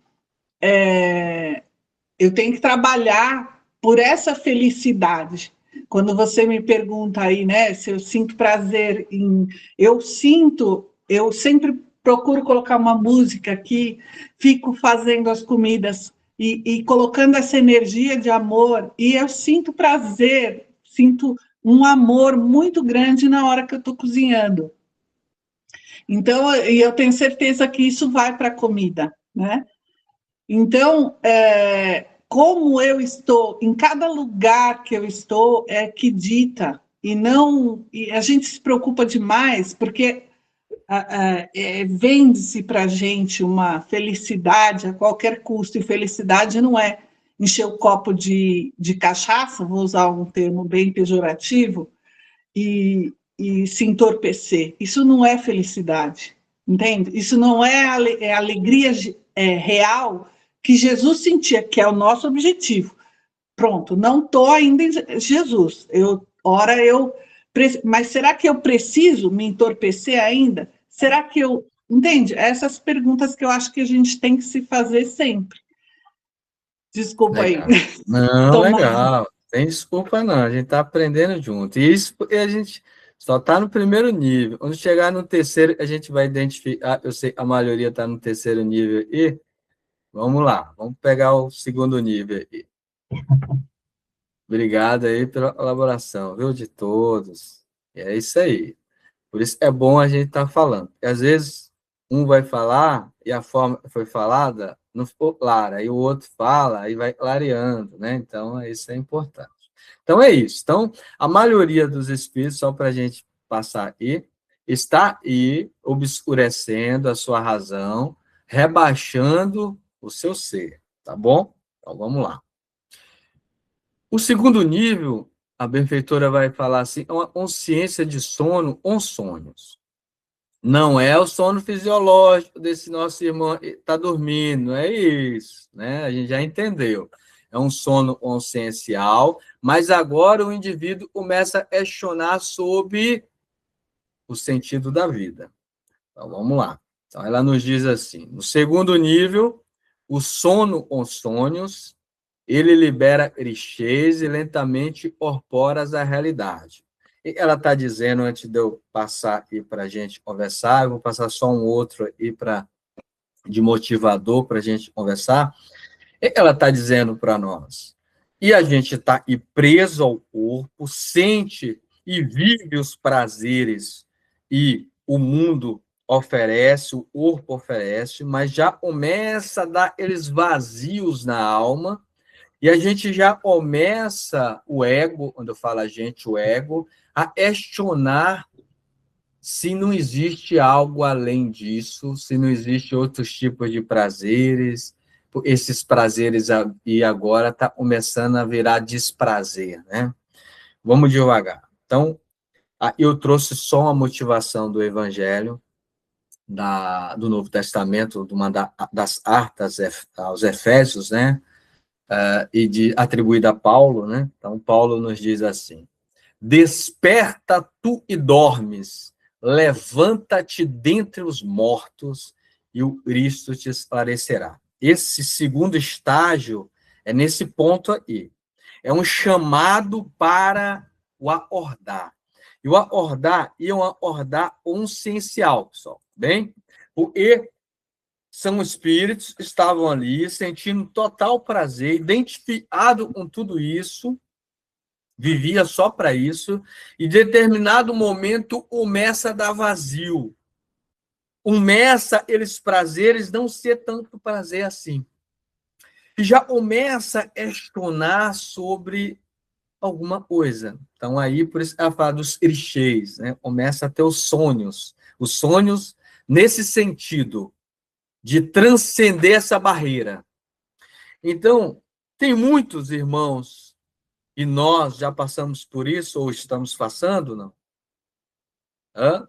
eu tenho que trabalhar por essa felicidade. Quando você me pergunta aí, né, se eu sinto prazer em... Eu sempre procuro colocar uma música aqui, fico fazendo as comidas e colocando essa energia de amor, e eu sinto prazer, sinto um amor muito grande na hora que eu estou cozinhando. Então, eu tenho certeza que isso vai para a comida, né? Então, como eu estou, em cada lugar que eu estou, é que dita, e a gente se preocupa demais, porque vende-se para a gente uma felicidade a qualquer custo, e felicidade não é encher o copo de cachaça, vou usar um termo bem pejorativo, e se entorpecer. Isso não é felicidade, entende? Isso não é alegria real que Jesus sentia, que é o nosso objetivo. Pronto, não estou ainda em Jesus. Mas será que eu preciso me entorpecer ainda? Será que eu... Entende? Essas perguntas que eu acho que a gente tem que se fazer sempre. Desculpa aí. Legal. Não, Toma. legal. Tem desculpa não, a gente está aprendendo junto. E isso porque a gente só está no primeiro nível. Quando chegar no terceiro, a gente vai identificar. Eu sei que a maioria está no terceiro nível aí. Vamos lá, vamos pegar o segundo nível aí. Obrigado aí pela colaboração, viu, de todos. É isso aí. Por isso é bom a gente estar falando. Porque às vezes um vai falar e a forma que foi falada não ficou clara, aí o outro fala, aí vai clareando, né? Então, isso é importante. Então, é isso. Então, a maioria dos espíritos, só para a gente passar aí, está aí obscurecendo a sua razão, rebaixando o seu ser, tá bom? Então, vamos lá. O segundo nível, a benfeitora vai falar assim, é uma consciência de sono ou sonhos. Não é o sono fisiológico desse nosso irmão que está dormindo, não é isso, né? A gente já entendeu. É um sono consciencial, mas agora o indivíduo começa a questionar sobre o sentido da vida. Então, vamos lá. Então, ela nos diz assim, no segundo nível, o sono com sonhos, ele libera clichês e lentamente incorpora a realidade. E ela está dizendo, antes de eu passar aqui para a gente conversar, eu vou passar só um outro aí de motivador para a gente conversar. E ela está dizendo para nós, e a gente está preso ao corpo, sente e vive os prazeres e o mundo oferece, o corpo oferece, mas já começa a dar aqueles vazios na alma, e a gente já começa, o ego, quando eu falo a gente, o ego, a questionar se não existe algo além disso, se não existe outros tipos de prazeres, esses prazeres e agora está começando a virar desprazer, né? Vamos devagar. Então, eu trouxe só uma motivação do Evangelho, do Novo Testamento, de uma das cartas aos Efésios, né? E atribuída a Paulo, né? Então, Paulo nos diz assim: desperta tu e dormes, levanta-te dentre os mortos e o Cristo te esclarecerá. Esse segundo estágio é nesse ponto aí. É um chamado para o acordar. E o acordar é um acordar consciencial, pessoal. Bem? Porque são espíritos que estavam ali sentindo total prazer, identificado com tudo isso, vivia só para isso, e em determinado momento começa a dar vazio. Começa eles prazeres não ser tanto prazer assim. E já começa a questionar sobre alguma coisa. Então, aí, por isso ela fala dos clichês, né? Começa a ter os sonhos nesse sentido, de transcender essa barreira. Então, tem muitos irmãos, e nós já passamos por isso, ou estamos passando, não? Hã?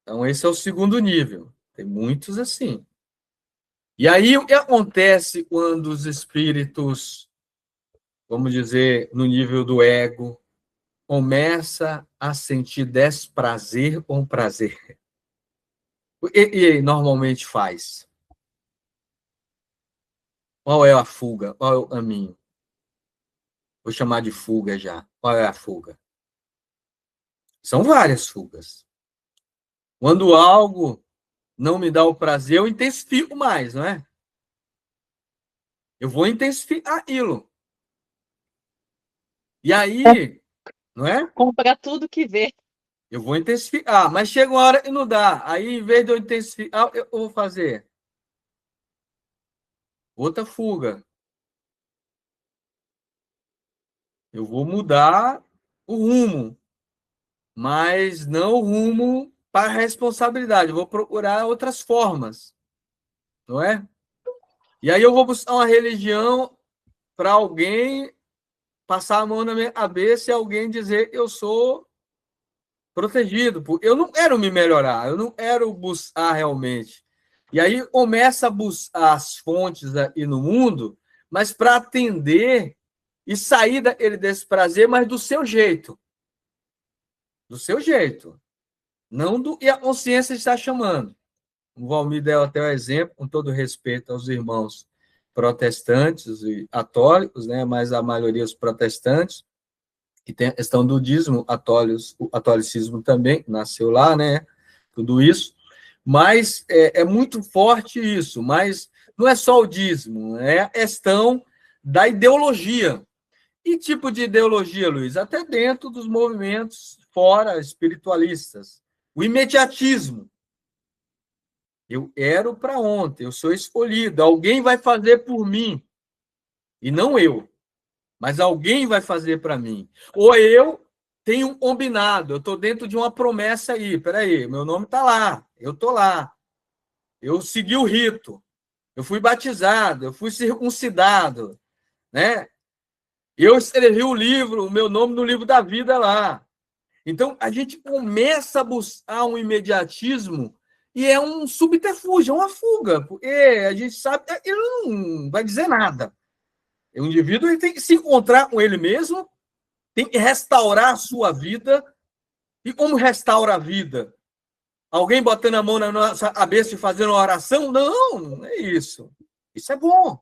Então, esse é o segundo nível. Tem muitos assim. E aí, o que acontece quando os espíritos, vamos dizer, no nível do ego, começa a sentir desprazer ou prazer? E normalmente faz? Qual é a fuga? Qual é o caminho? Vou chamar de fuga já. Qual é a fuga? São várias fugas. Quando algo não me dá o prazer, eu intensifico mais, não é? Eu vou intensificar aquilo. E aí, não é? Comprar tudo que vê. Eu vou intensificar, mas chega uma hora e não dá. Aí, em vez de eu intensificar, eu vou fazer outra fuga. Eu vou mudar o rumo, mas não o rumo para a responsabilidade. Eu vou procurar outras formas, não é? E aí eu vou buscar uma religião para alguém passar a mão na minha cabeça e alguém dizer que eu sou protegido. Eu não quero me melhorar, eu não quero buscar realmente. E aí começa a buscar as fontes aí no mundo, mas para atender e sair desse prazer, mas do seu jeito. Do seu jeito. Não do que a consciência está chamando. O Valmir deu até o exemplo, com todo respeito aos irmãos protestantes e católicos, né, mas a maioria os protestantes, que tem a questão do dízimo, o catolicismo também nasceu lá, né, tudo isso, mas é muito forte isso, mas não é só o dízimo, é a questão da ideologia. E tipo de ideologia, Luiz? Até dentro dos movimentos fora espiritualistas. O imediatismo. Eu quero para ontem, eu sou escolhido, alguém vai fazer por mim, e não eu, mas alguém vai fazer para mim. Ou eu tenho um combinado, eu estou dentro de uma promessa aí, peraí, meu nome está lá, eu estou lá, eu segui o rito, eu fui batizado, eu fui circuncidado, né? Eu escrevi o livro, o meu nome no livro da vida lá. Então, a gente começa a buscar um imediatismo e é um subterfúgio, é uma fuga, porque a gente sabe que ele não vai dizer nada. O indivíduo ele tem que se encontrar com ele mesmo, tem que restaurar a sua vida. E como restaura a vida? Alguém botando a mão na nossa cabeça e fazendo uma oração? Não, não é isso. Isso é bom.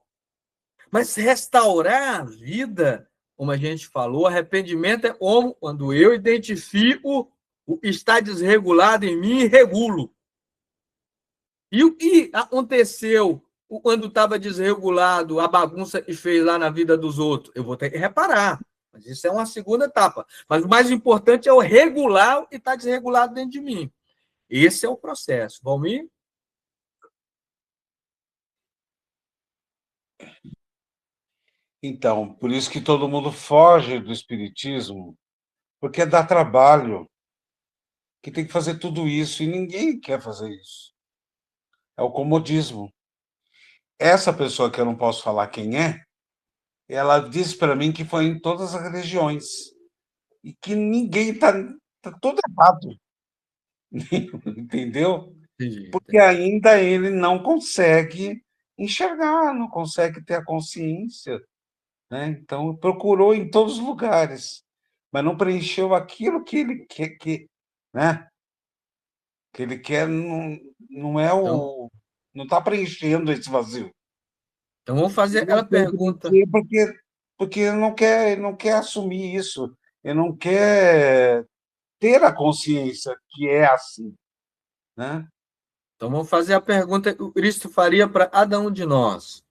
Mas restaurar a vida, como a gente falou, arrependimento é como quando eu identifico o que está desregulado em mim e regulo. E o que aconteceu quando estava desregulado, a bagunça que fez lá na vida dos outros? Eu vou ter que reparar. Mas isso é uma segunda etapa. Mas o mais importante é o regular o que está desregulado dentro de mim. Esse é o processo. Valmir? Então, por isso que todo mundo foge do espiritismo, porque dá trabalho, que tem que fazer tudo isso, e ninguém quer fazer isso. É o comodismo. Essa pessoa, que eu não posso falar quem é, ela disse para mim que foi em todas as religiões, e que ninguém está todo errado, entendeu? Entendi. Porque ainda ele não consegue enxergar, não consegue ter a consciência, né? Então, procurou em todos os lugares, mas não preencheu aquilo que ele quer, né? Que ele quer, não é Então, o. Não está preenchendo esse vazio. então, vamos fazer aquela Não tem pergunta. porque ele não quer assumir isso, ele não quer ter a consciência que é assim, né? Então, vamos fazer a pergunta que o Cristo faria para cada um de nós.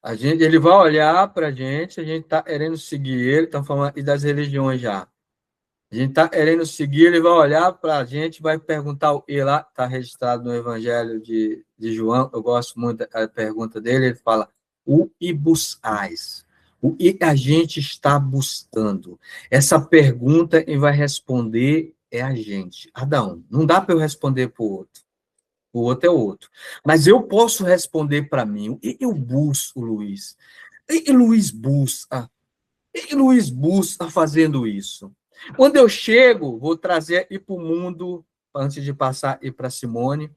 Ele vai olhar para a gente está querendo seguir ele, estamos falando aqui das religiões já. A gente está querendo seguir, ele vai olhar para a gente, vai perguntar o que lá, está registrado no Evangelho de João, eu gosto muito da pergunta dele, ele fala, o que buscais? O que a gente está buscando? Essa pergunta quem vai responder é a gente, cada um. Não dá para eu responder para o outro. O outro é o outro. Mas eu posso responder para mim. O que eu busco, Luiz? O que Luiz busca? O que Luiz busca fazendo isso? Quando eu chego, vou trazer ir para o mundo, antes de passar ir para Simone,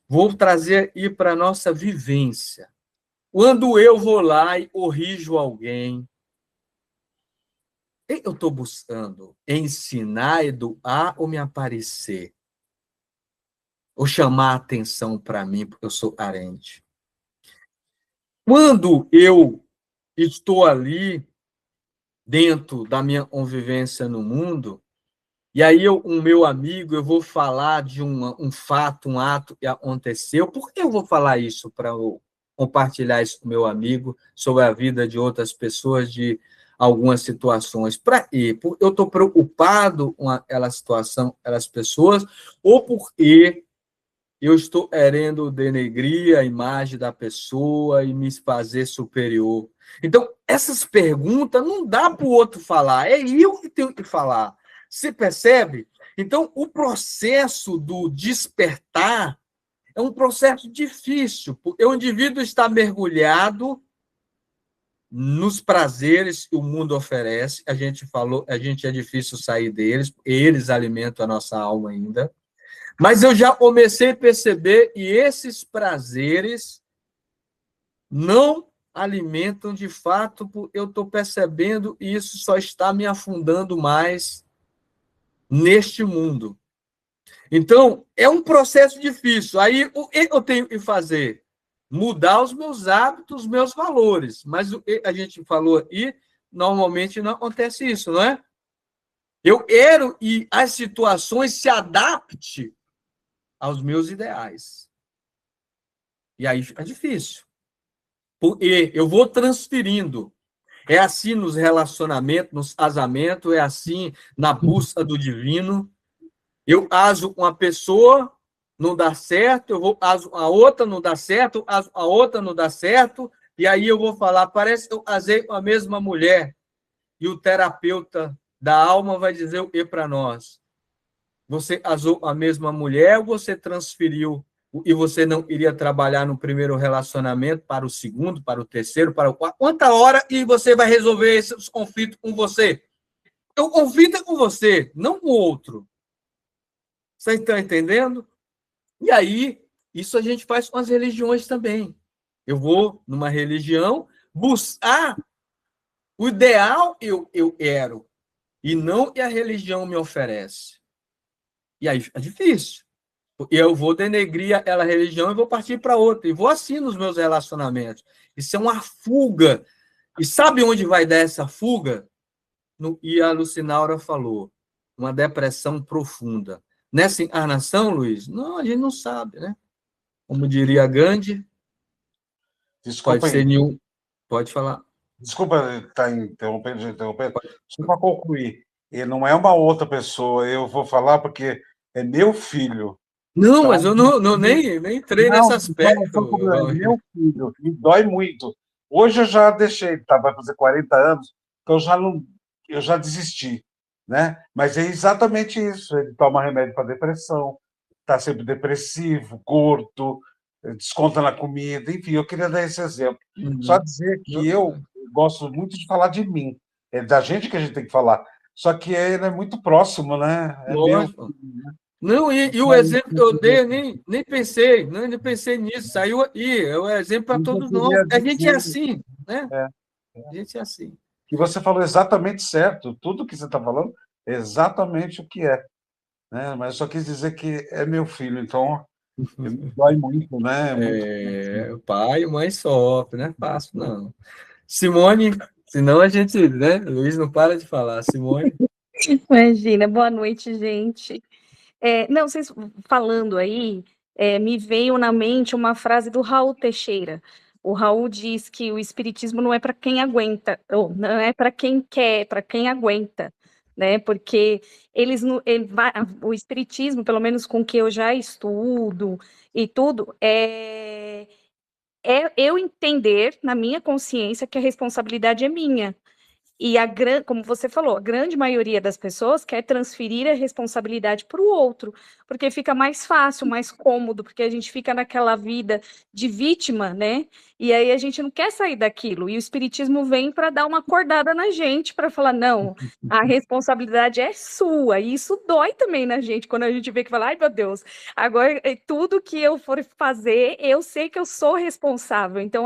vou trazer ir para a nossa vivência. Quando eu vou lá e corrijo alguém, o que eu estou buscando? Ensinar, educar ou me aparecer? Ou chamar a atenção para mim, porque eu sou carente? Quando eu estou ali, dentro da minha convivência no mundo, e aí o meu amigo, eu vou falar de um fato, um ato que aconteceu, por que eu vou falar isso para compartilhar isso com o meu amigo, sobre a vida de outras pessoas, de algumas situações? Para quê? Porque eu estou preocupado com aquela situação, aquelas pessoas, ou porque eu estou querendo denegrir a imagem da pessoa e me fazer superior? Então, essas perguntas não dá para o outro falar, é eu que tenho que falar. Você percebe? Então, o processo do despertar é um processo difícil, porque o indivíduo está mergulhado nos prazeres que o mundo oferece. A gente falou, a gente é difícil sair deles, eles alimentam a nossa alma ainda. Mas eu já comecei a perceber que esses prazeres não alimentam de fato, porque eu estou percebendo e isso só está me afundando mais neste mundo. Então, é um processo difícil. Aí, o que eu tenho que fazer? mudar os meus hábitos, os meus valores. Mas a gente falou aqui, normalmente não acontece isso, não é? Eu quero e as situações se adaptem aos meus ideais. E aí fica difícil. Porque eu vou transferindo. É assim nos relacionamentos, nos casamentos, é assim na busca do divino. Eu aso uma pessoa, não dá certo, eu vou aso a outra, não dá certo, aso a outra, não dá certo, e aí eu vou falar, parece que eu casei com a mesma mulher, e o terapeuta da alma vai dizer o que para nós? Você casou com a mesma mulher ou você transferiu e você não iria trabalhar no primeiro relacionamento para o segundo, para o terceiro, para o quarto? Quanta hora e você vai resolver esses conflitos com você? O conflito é com você, não com o outro. Vocês estão entendendo? E aí, isso a gente faz com as religiões também. Eu vou numa religião buscar o ideal eu quero, e não o que a religião me oferece. E aí fica difícil. Eu vou denegrir aquela religião e vou partir para outra. E vou assim nos meus relacionamentos. Isso é uma fuga. E sabe onde vai dar essa fuga? E a Lucinaura falou, uma depressão profunda. Nessa encarnação, Luiz? Não, a gente não sabe, né? Como diria Gandhi, Desculpa pode ser aí. nenhum. Pode falar. Desculpa estar interrompendo. Só para concluir. E não é uma outra pessoa, eu vou falar porque é meu filho. Não, Então, mas eu nem entrei nesse aspecto. É meu filho, me dói muito. Hoje eu já deixei, vai fazer 40 anos, então eu já desisti, né? Mas é exatamente isso. Ele toma remédio para depressão, está sempre depressivo, gordo, desconta na comida, enfim, eu queria dar esse exemplo. Só dizer que eu gosto muito de falar de mim, é da gente que a gente tem que falar. Só que ele é muito próximo, né? É meu. Não, e o exemplo que eu dei, eu nem pensei, nem pensei nisso, saiu aí, é o exemplo para todos nós. A gente é assim, né? A gente é assim. E você falou exatamente certo, tudo que você está falando é exatamente o que é. Né? Mas eu só quis dizer que é meu filho, então dói muito, né? Muito. Pai e mãe sofrem, não é fácil, não. Simone, senão a gente, né? Luiz não para de falar. Simone. Imagina, boa noite, gente. Não, vocês falando aí, me veio na mente uma frase do Raul Teixeira. O Raul diz que o espiritismo não é para quem aguenta, ou não é para quem quer, é para quem aguenta, né? Porque o espiritismo, pelo menos com que eu já estudo e tudo, é eu entender na minha consciência que a responsabilidade é minha. E como você falou, a grande maioria das pessoas quer transferir a responsabilidade para o outro, porque fica mais fácil, mais cômodo, porque a gente fica naquela vida de vítima, né? E aí a gente não quer sair daquilo. E o espiritismo vem para dar uma acordada na gente, para falar, não, a responsabilidade é sua. E isso dói também na gente, quando a gente vê que fala, ai meu Deus, agora tudo que eu for fazer, eu sei que eu sou responsável. Então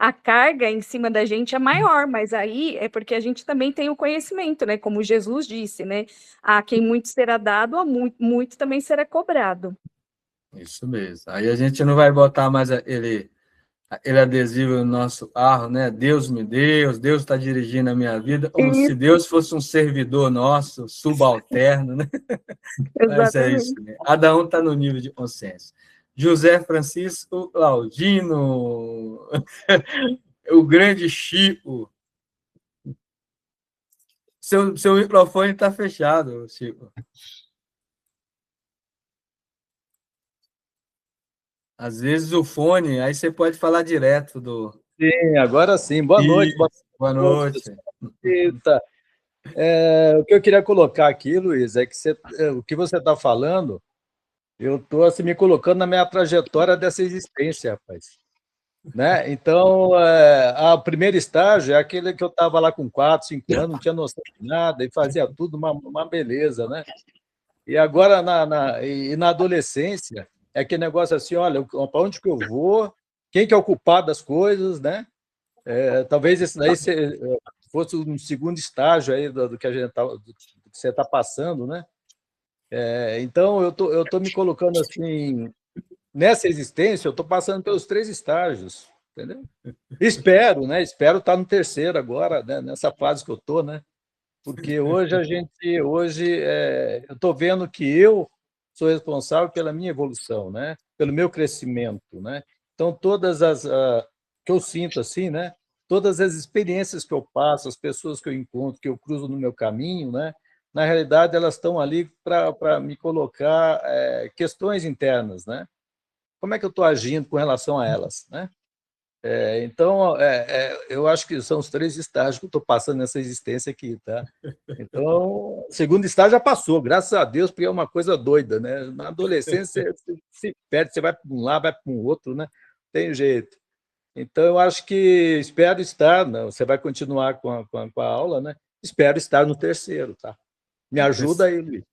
a carga em cima da gente é maior, mas aí é porque a gente também tem o conhecimento, né? Como Jesus disse, né? A quem muito será dado, a muito também será cobrado. Isso mesmo. Aí a gente não vai botar mais aquele adesivo no nosso carro, né? Deus me deu, Deus está dirigindo a minha vida, como se Deus fosse um servidor nosso, subalterno, né? Mas é isso, né? Cada um está no nível de consciência. José Francisco Claudino, o grande Chico. Seu microfone está fechado, Chico. Às vezes o fone, aí você pode falar direto do... Sim, agora sim. Boa noite. Boa noite. Eita. O que eu queria colocar aqui, Luiz, é que o que você está falando, eu estou assim, me colocando na minha trajetória dessa existência, rapaz. Né? Então, o primeiro estágio é aquele que eu estava lá com 4, 5 anos, não tinha noção de nada, e fazia tudo uma beleza, né? E agora, na adolescência, é aquele negócio assim, olha, para onde que eu vou, quem que é o culpado das coisas, né? Talvez esse daí fosse um segundo estágio aí do que você está passando, né? Então, eu tô me colocando assim, nessa existência, eu estou passando pelos 3 estágios, entendeu? Espero, né? Espero estar no terceiro agora, né? Nessa fase que eu estou, né? Porque hoje eu estou vendo que eu sou responsável pela minha evolução, né? Pelo meu crescimento, né? Então, todas as que eu sinto assim, né? Todas as experiências que eu passo, as pessoas que eu encontro, que eu cruzo no meu caminho, né? Na realidade, elas estão ali para me colocar questões internas, né? Como é que eu estou agindo com relação a elas, né? Então, eu acho que são os 3 estágios que eu estou passando nessa existência aqui, tá? Então, o segundo estágio já passou, graças a Deus, porque é uma coisa doida, né? Na adolescência, você se perde, você vai para um lado, vai para um outro, né? Tem jeito. Então, eu acho que espero estar, né? Você vai continuar com a aula, né? Espero estar no terceiro, tá? Me ajuda aí, Luiz.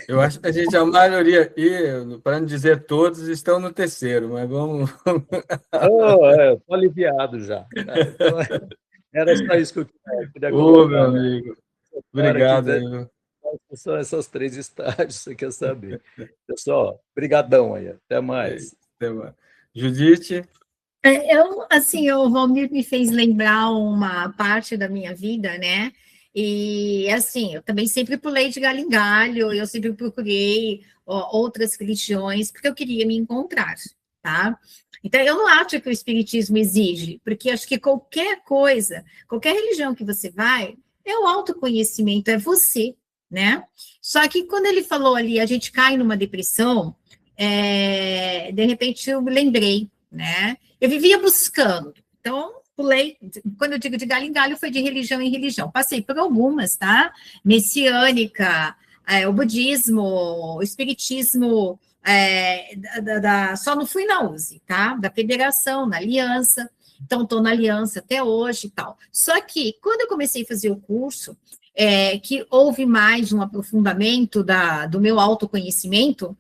Eu acho que a maioria, para não dizer todos, estão no terceiro, mas vamos... Estou aliviado já. Então, era só isso que eu queria Ô, colocar. meu amigo, obrigado. São esses 3 estágios, você quer saber. Pessoal, brigadão aí. Até mais. Até mais. Judite? O Valmir me fez lembrar uma parte da minha vida, né? E, assim, eu também sempre pulei de galho em galho, eu sempre procurei outras religiões, porque eu queria me encontrar, tá? Então, eu não acho que o espiritismo exige, porque acho que qualquer coisa, qualquer religião que você vai, é o autoconhecimento, é você, né? Só que quando ele falou ali, a gente cai numa depressão, de repente eu me lembrei, né? Eu vivia buscando, então pulei, quando eu digo de galho em galho, foi de religião em religião, passei por algumas, tá? Messiânica, o budismo, o espiritismo, só não fui na USE, tá? Da federação, na aliança, então estou na aliança até hoje e tal. Só que, quando eu comecei a fazer o curso, que houve mais um aprofundamento do meu autoconhecimento,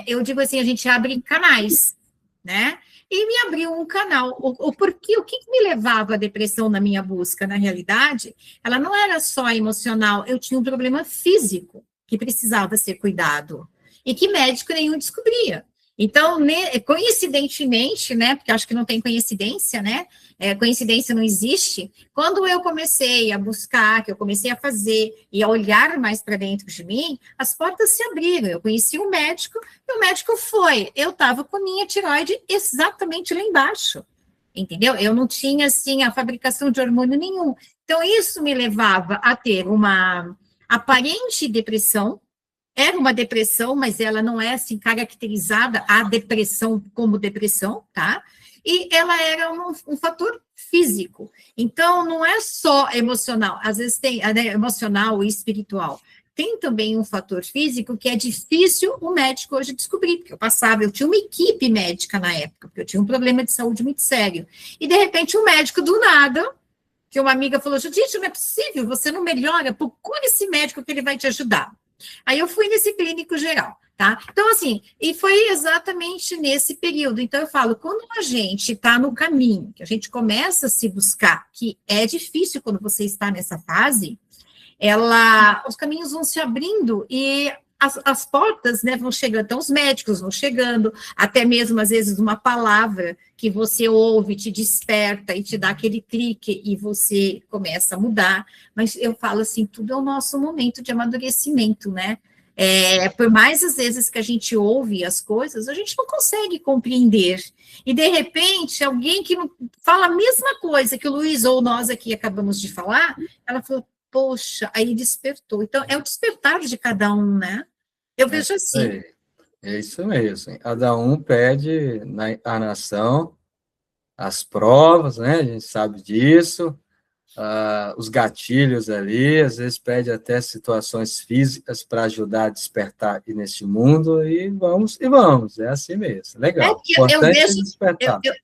eu digo assim, a gente abre canais, né? E me abriu um canal. O que me levava à depressão na minha busca? Na realidade, ela não era só emocional, eu tinha um problema físico que precisava ser cuidado e que médico nenhum descobria. Então, coincidentemente, né, porque acho que não tem coincidência, né, coincidência não existe, quando eu comecei a buscar, que eu comecei a fazer e a olhar mais para dentro de mim, as portas se abriram, eu conheci um médico, e o médico eu estava com minha tireoide exatamente lá embaixo, entendeu? Eu não tinha, assim, a fabricação de hormônio nenhum. Então, isso me levava a ter uma aparente depressão. Era uma depressão, mas ela não é assim caracterizada a depressão como depressão, tá? E ela era um fator físico. Então, não é só emocional, às vezes tem emocional e espiritual. Tem também um fator físico que é difícil o médico hoje descobrir, porque eu tinha uma equipe médica na época, porque eu tinha um problema de saúde muito sério. E, de repente, um médico do nada, que uma amiga falou, Judite, não é possível, você não melhora, procure esse médico que ele vai te ajudar. Aí eu fui nesse clínico geral, tá? Então, assim, e foi exatamente nesse período. Então, eu falo, quando a gente está no caminho, que a gente começa a se buscar, que é difícil quando você está nessa fase, os caminhos vão se abrindo e as portas, né, vão chegando, então os médicos vão chegando, até mesmo, às vezes, uma palavra que você ouve, te desperta e te dá aquele clique e você começa a mudar, mas eu falo assim, tudo é o nosso momento de amadurecimento, né? Por mais às vezes que a gente ouve as coisas, a gente não consegue compreender, e de repente, alguém que não fala a mesma coisa que o Luiz ou nós aqui acabamos de falar, ela falou, poxa, aí despertou. Então, é o despertar de cada um, né? Eu vejo assim. É isso mesmo. Cada um pede na encarnação as provas, né? A gente sabe disso, os gatilhos ali, às vezes pede até situações físicas para ajudar a despertar aqui neste mundo, e vamos, é assim mesmo. Legal.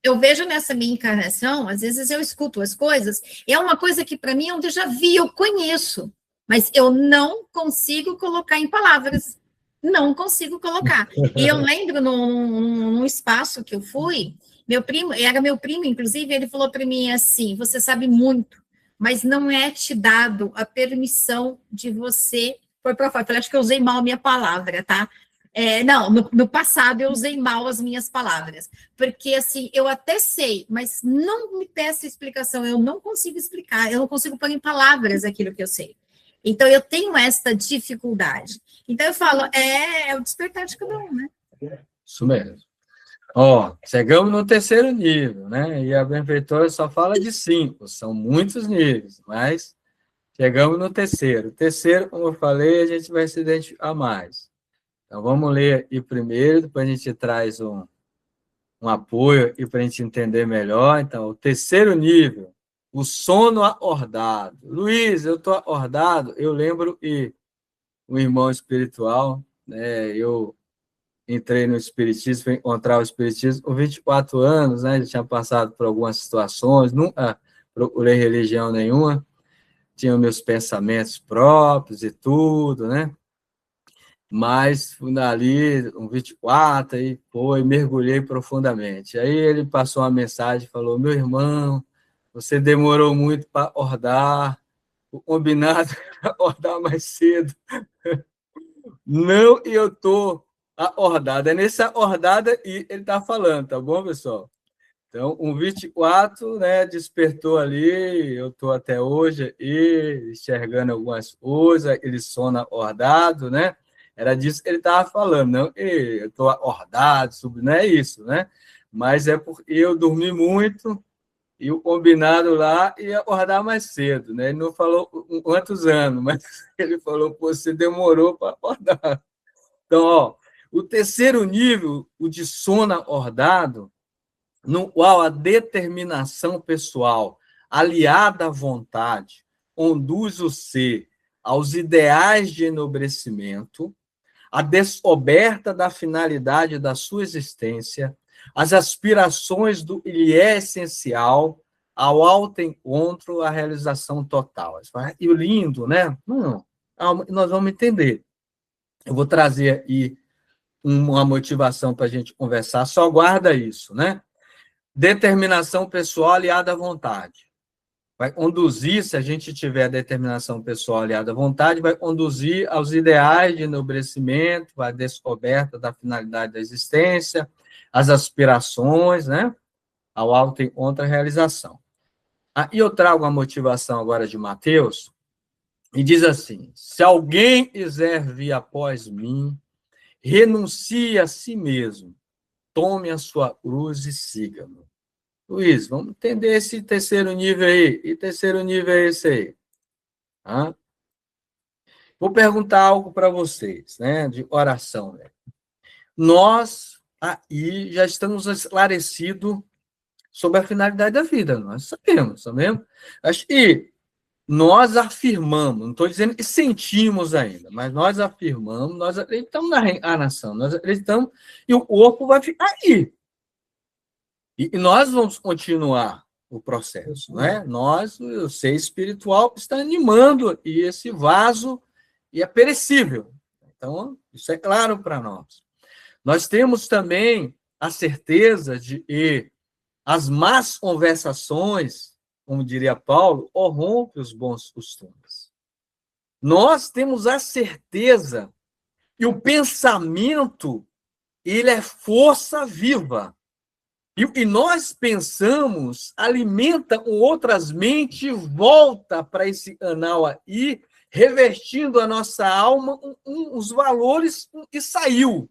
Eu vejo nessa minha encarnação, às vezes eu escuto as coisas, e é uma coisa que para mim eu já vi, eu conheço, mas eu não consigo colocar em palavras. Não consigo colocar. E eu lembro num espaço que eu fui, era meu primo, inclusive, ele falou para mim assim, você sabe muito, mas não é te dado a permissão de você pôr para fora. Eu falei, acho que eu usei mal a minha palavra, tá? Não, no passado eu usei mal as minhas palavras, porque assim, eu até sei, mas não me peça explicação, eu não consigo explicar, eu não consigo pôr em palavras aquilo que eu sei. Então, eu tenho esta dificuldade. Então, eu falo, é o despertar de cada um, né? Isso mesmo. Ó, chegamos no terceiro nível, né? E a benfeitora só fala de 5, são muitos níveis, mas chegamos no terceiro. O terceiro, como eu falei, a gente vai se identificar mais. Então, vamos ler aí primeiro, depois a gente traz um apoio e para a gente entender melhor. Então, o terceiro nível, o sono acordado. Luiz, eu estou acordado, eu lembro que um irmão espiritual, né? Eu entrei no Espiritismo, fui encontrar o Espiritismo com 24 anos, né? Ele tinha passado por algumas situações, nunca procurei religião nenhuma, tinha meus pensamentos próprios e tudo, né? Mas fui dali, um 24, aí mergulhei profundamente. Aí ele passou uma mensagem, falou, meu irmão, você demorou muito para acordar, o combinado era acordar mais cedo. Não, e eu estou acordado. É nessa acordada e ele está falando, tá bom, pessoal? Então, um 24, né, despertou ali, eu estou até hoje e enxergando algumas coisas, aquele sono acordado, né? Era disso que ele estava falando, não, eu estou acordado, não é isso, né? Mas é porque eu dormi muito e o combinado lá ia acordar mais cedo, né? Ele não falou quantos anos, mas ele falou que você demorou para acordar. Então, ó, o terceiro nível, o de sono acordado, no qual a determinação pessoal, aliada à vontade, conduz o ser aos ideais de enobrecimento, a descoberta da finalidade da sua existência, as aspirações do que é essencial, ao alto encontro, à realização total. E o lindo, né? Não, nós vamos entender. Eu vou trazer aí uma motivação para a gente conversar, só guarda isso, né? Determinação pessoal aliada à vontade. Vai conduzir, se a gente tiver determinação pessoal aliada à vontade, vai conduzir aos ideais de enobrecimento, à descoberta da finalidade da existência, às aspirações, né? Ao alto encontro, à realização. E eu trago a motivação agora de Mateus, e diz assim, se alguém quiser vir após mim, renuncie a si mesmo, tome a sua cruz e siga-me. Luiz, vamos entender esse terceiro nível aí. E terceiro nível é esse aí. Vou perguntar algo para vocês, né, de oração. Né? Nós aí já estamos esclarecidos sobre a finalidade da vida. Nós sabemos. Acho que nós afirmamos, não estou dizendo que sentimos ainda, mas nós afirmamos, nós acreditamos na reencarnação, nós acreditamos e o corpo vai ficar aí. E nós vamos continuar o processo, né? Nós, o ser espiritual, está animando e esse vaso e é perecível. Então, isso é claro para nós. Nós temos também a certeza de que as más conversações, como diria Paulo, corrompem os bons costumes. Nós temos a certeza que o pensamento, ele é força viva. E nós pensamos, alimenta com outras mentes, volta para esse canal aí, revestindo a nossa alma os valores e saiu.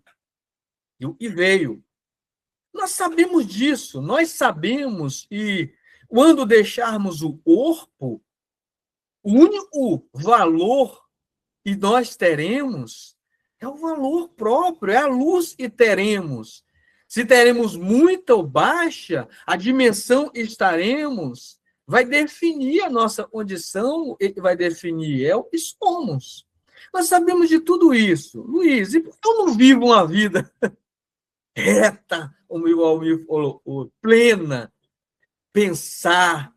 E veio. Nós sabemos disso, nós sabemos que quando deixarmos o corpo, o único valor que nós teremos é o valor próprio, é a luz que teremos. Se teremos muita ou baixa, a dimensão que estaremos vai definir a nossa condição, vai definir é o que somos. Nós sabemos de tudo isso. Luiz, e por que eu não vivo uma vida reta, como o Almir falou, plena, pensar,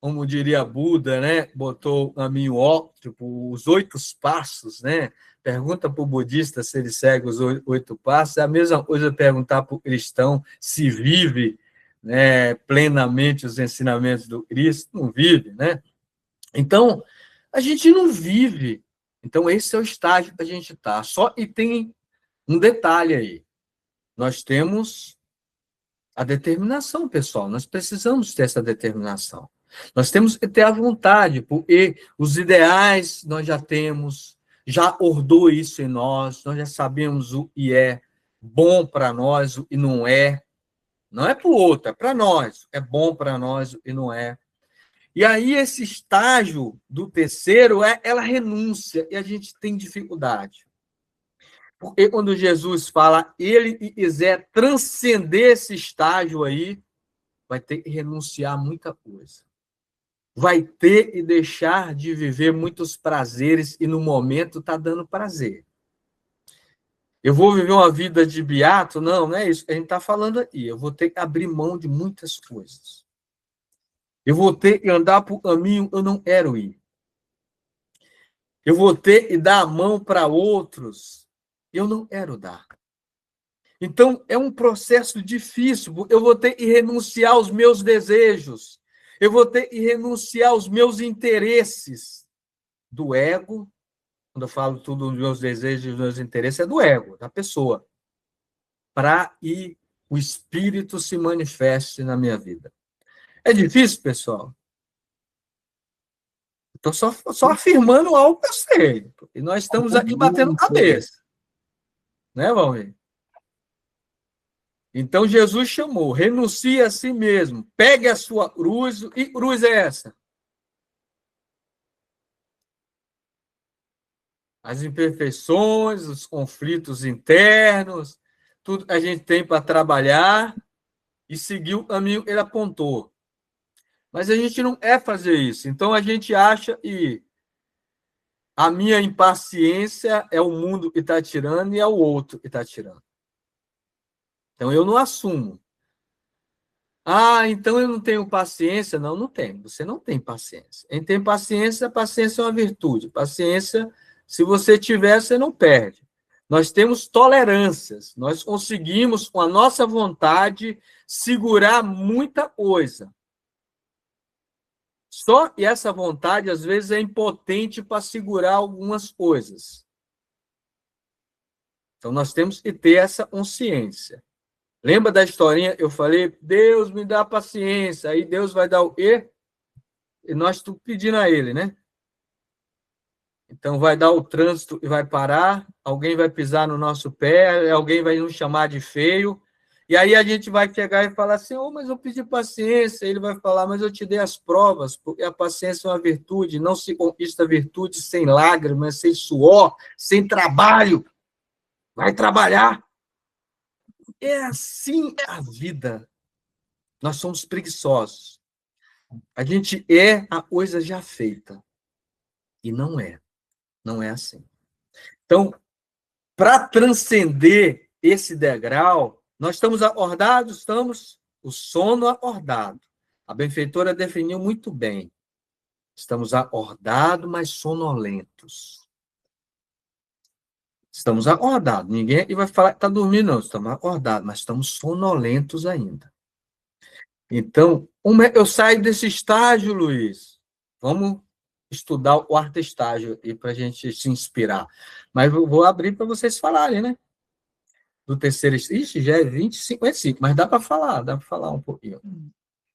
como diria Buda, né? Botou o caminho óptimo, os 8 passos, né? Pergunta para o budista se ele segue os 8 passos, é a mesma coisa perguntar para o cristão se vive, né, plenamente os ensinamentos do Cristo, não vive, né? Então, a gente não vive. Então, esse é o estágio que a gente está. Só e tem Um detalhe aí, nós temos a determinação, pessoal, nós precisamos ter essa determinação. Nós temos que ter a vontade, porque os ideais nós já temos, já ordou isso em nós já sabemos o que é bom para nós, o que não é. Não é para o outro, é para nós. É bom para nós e não é. E aí, esse estágio do terceiro é ela renúncia, e a gente tem dificuldade. Porque quando Jesus fala, ele quiser transcender esse estágio aí, vai ter que renunciar a muita coisa. Vai ter que deixar de viver muitos prazeres, e no momento está dando prazer. Eu vou viver uma vida de beato? Não, não é isso que a gente está falando aqui. Eu vou ter que abrir mão de muitas coisas. Eu vou ter que andar por caminho que eu não quero ir. Eu vou ter que dar a mão para outros que eu não quero dar. Então, é um processo difícil. Eu vou ter que renunciar aos meus desejos. Eu vou ter que renunciar aos meus interesses do ego. Quando eu falo tudo dos meus desejos, dos meus interesses, é do ego, da pessoa. Para que o Espírito se manifeste na minha vida. É difícil, pessoal? Estou só afirmando algo que eu sei. E nós estamos aqui batendo cabeça. Né, Valmir? Então, Jesus chamou, renuncie a si mesmo, pegue a sua cruz. E cruz é essa? As imperfeições, os conflitos internos, tudo que a gente tem para trabalhar e seguir o caminho que ele apontou. Mas a gente não quer fazer isso. Então, a gente acha que a minha impaciência é o mundo que está tirando e é o outro que está tirando. Então, eu não assumo. Ah, então eu não tenho paciência. Não, não tem. Você não tem paciência. Quem tem paciência, paciência é uma virtude. Paciência, se você tiver, você não perde. Nós temos tolerâncias. Nós conseguimos, com a nossa vontade, segurar muita coisa. Só que essa vontade, às vezes, é impotente para segurar algumas coisas. Então, nós temos que ter essa consciência. Lembra da historinha? Eu falei, Deus me dá paciência. Aí Deus vai dar o quê? E nós estamos pedindo a ele, né? Então, vai dar o trânsito e vai parar, alguém vai pisar no nosso pé, alguém vai nos chamar de feio, e aí a gente vai chegar e falar assim, mas eu pedi paciência. Ele vai falar, mas eu te dei as provas, porque a paciência é uma virtude, não se conquista a virtude sem lágrimas, sem suor, sem trabalho. Vai trabalhar. É assim a vida. Nós somos preguiçosos. A gente é a coisa já feita. E não é. Não é assim. Então, para transcender esse degrau, nós estamos acordados, estamos o sono acordado. A benfeitora definiu muito bem. Estamos acordados, mas sonolentos. Estamos acordados. Ninguém aqui vai falar que está dormindo, não. Estamos acordados, mas estamos sonolentos ainda. Então, como é que eu saio desse estágio, Luiz? Vamos estudar o quarto estágio aí para a gente se inspirar. Mas eu vou abrir para vocês falarem, né? Do terceiro estágio. Ixi, já é 20, 55, mas dá para falar um pouquinho.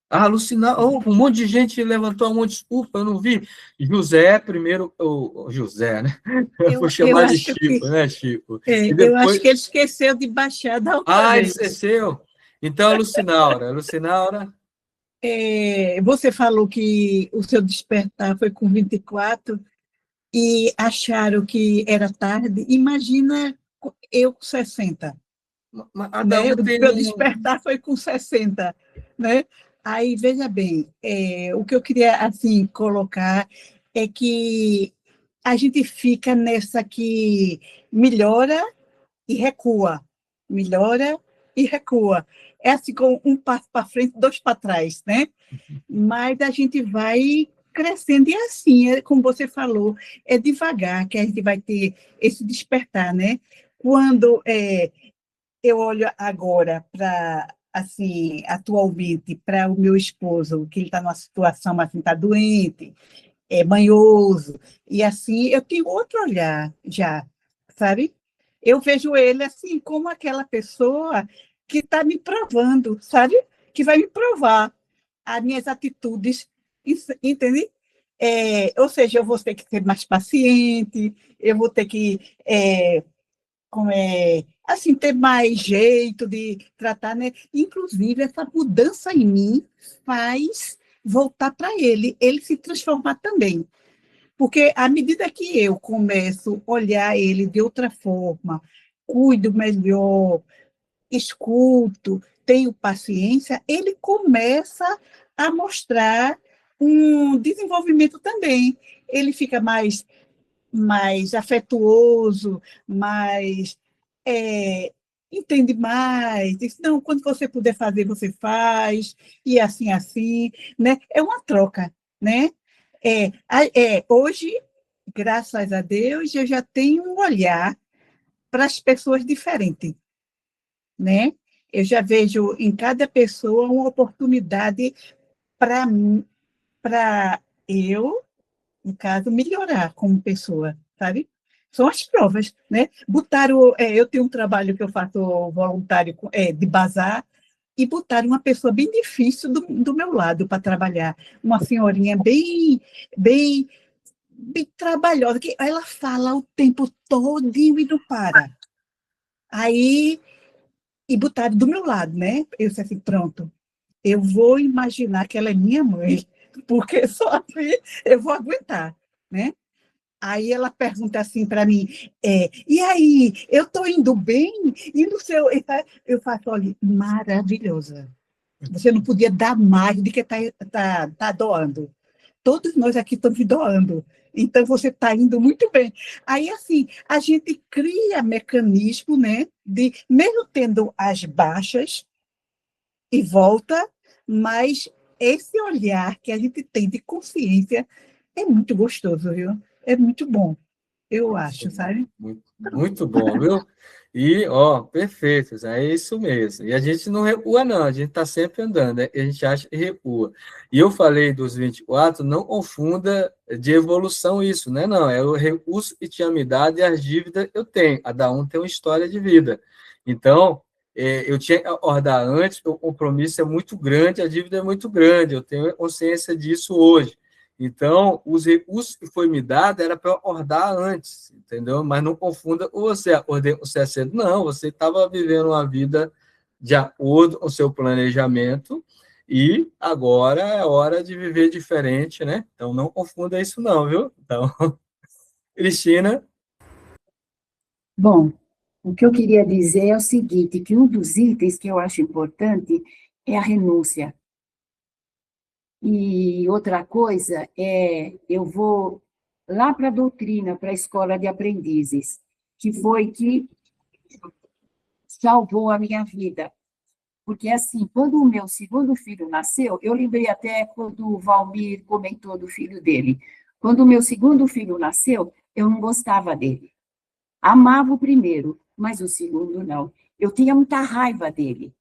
Ah, alucinar. Oh, um monte de gente levantou a mão, desculpa, eu não vi. José, primeiro, o José, né? Eu vou chamar de Chico, né, Chico? Depois... Eu acho que ele esqueceu de baixar da outra vez. Ele esqueceu? Então, Lucinaura. Você falou que o seu despertar foi com 24 e acharam que era tarde. Imagina eu com 60. Né? O meu despertar foi com 60, né? Aí, veja bem, o que eu queria assim colocar é que a gente fica nessa que melhora e recua, melhora e recua. É assim, com um passo para frente, dois para trás, né? Mas a gente vai crescendo, e assim, como você falou, é devagar que a gente vai ter esse despertar, né? Quando eu olho agora para, assim, atualmente, para o meu esposo, que ele está numa situação, assim, está doente, manhoso, e assim, eu tenho outro olhar já, sabe? Eu vejo ele assim, como aquela pessoa que está me provando, sabe? Que vai me provar as minhas atitudes, entende? Ou seja, eu vou ter que ser mais paciente, eu vou ter que assim, ter mais jeito de tratar, né? Inclusive, essa mudança em mim faz voltar para ele se transformar também. Porque à medida que eu começo a olhar ele de outra forma, cuido melhor, escuto, tenho paciência, ele começa a mostrar um desenvolvimento também. Ele fica mais afetuoso, mais entende mais, diz, não, quando você puder fazer, você faz, e assim, né? É uma troca, né? Hoje, graças a Deus, eu já tenho um olhar para as pessoas diferente, né? Eu já vejo em cada pessoa uma oportunidade para eu, no caso, melhorar como pessoa, sabe? São as provas, né? Eu tenho um trabalho que eu faço voluntário de bazar, e botaram uma pessoa bem difícil do meu lado para trabalhar, uma senhorinha bem, bem trabalhosa, que ela fala o tempo todinho e não para. Aí, e botaram do meu lado, né? Eu disse assim, pronto, eu vou imaginar que ela é minha mãe, porque só assim eu vou aguentar, né? Aí ela pergunta assim para mim, e aí, eu estou indo bem? E no seu... Eu faço, olha, maravilhosa. Você não podia dar mais do que está doando. Todos nós aqui estamos doando. Então, você está indo muito bem. Aí, assim, a gente cria mecanismo, né, de, mesmo tendo as baixas, e volta, mas esse olhar que a gente tem de consciência é muito gostoso, viu? É muito bom, eu acho, sabe? Muito, muito bom, viu? E, ó, perfeito, é isso mesmo. E a gente não recua, não, a gente está sempre andando, né? E a gente acha que recua. E eu falei dos 24, não confunda de evolução isso, né? Não, é o recurso que tinha me dado e as dívidas eu tenho. Cada um tem uma história de vida. Então, eu tinha que acordar antes, porque o compromisso é muito grande, a dívida é muito grande, eu tenho consciência disso hoje. Então, os recursos que foi me dado era para eu acordar antes, entendeu? Mas não confunda, ou você acordei com 60. Não, você estava vivendo uma vida de acordo com o seu planejamento e agora é hora de viver diferente, né? Então, não confunda isso não, viu? Então, Cristina. Bom, o que eu queria dizer é o seguinte, que um dos itens que eu acho importante é a renúncia. E outra coisa eu vou lá para a doutrina, para a escola de aprendizes, que foi que salvou a minha vida. Porque, assim, quando o meu segundo filho nasceu, eu lembrei até quando o Valmir comentou do filho dele. Quando o meu segundo filho nasceu, eu não gostava dele. Amava o primeiro, mas o segundo não. Eu tinha muita raiva dele.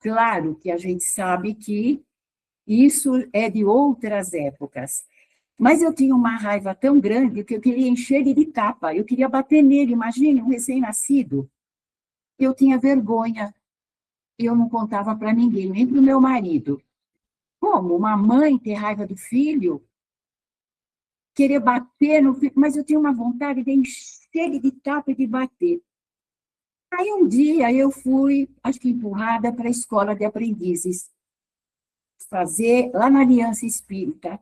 Claro que a gente sabe que isso é de outras épocas. Mas eu tinha uma raiva tão grande que eu queria encher ele de tapa, eu queria bater nele, imagine, um recém-nascido. Eu tinha vergonha, eu não contava para ninguém, nem para o meu marido. Como uma mãe ter raiva do filho, querer bater no filho, mas eu tinha uma vontade de encher ele de tapa e de bater. Aí um dia eu fui, acho que empurrada para a escola de aprendizes, fazer lá na Aliança Espírita.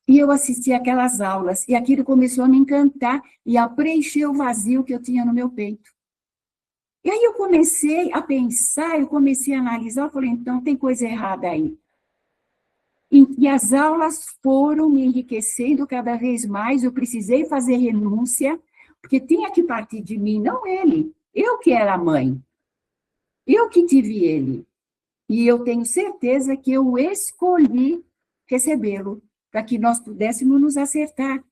E eu assisti aquelas aulas, e aquilo começou a me encantar e a preencher o vazio que eu tinha no meu peito. E aí eu comecei a pensar, eu comecei a analisar, eu falei, então tem coisa errada aí. E as aulas foram me enriquecendo cada vez mais, eu precisei fazer renúncia, porque tinha que partir de mim, não ele. Eu que era a mãe. Eu que tive ele. E eu tenho certeza que eu escolhi recebê-lo, para que nós pudéssemos nos acertar,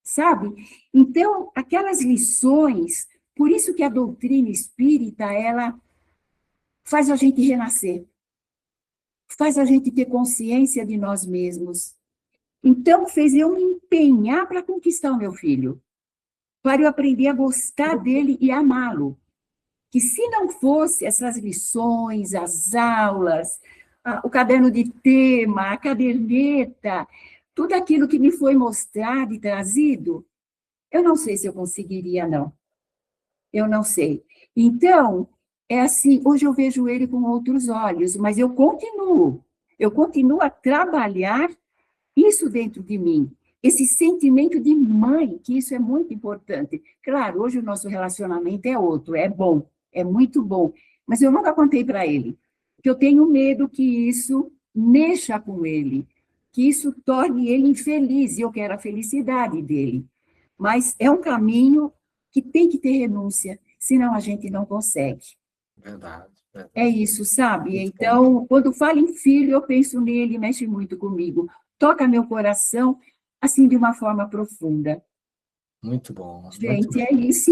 sabe? Então, aquelas lições, por isso que a doutrina espírita, ela faz a gente renascer, faz a gente ter consciência de nós mesmos. Então, fez eu me empenhar para conquistar o meu filho. para eu aprender a gostar dele e amá-lo. Que se não fosse essas lições, as aulas, o caderno de tema, a caderneta, tudo aquilo que me foi mostrado e trazido, eu não sei se eu conseguiria, não. Eu não sei. Então, é assim, hoje eu vejo ele com outros olhos, mas eu continuo a trabalhar isso dentro de mim, esse sentimento de mãe, que isso é muito importante. Claro, hoje o nosso relacionamento é outro, é bom, é muito bom, mas eu nunca contei para ele, porque eu tenho medo que isso mexa com ele, que isso torne ele infeliz, e eu quero a felicidade dele. Mas é um caminho que tem que ter renúncia, senão a gente não consegue. Verdade. É isso, sabe? Então, quando falo em filho, eu penso nele, mexe muito comigo. Toca meu coração, assim, de uma forma profunda. Muito bom. Gente, é isso.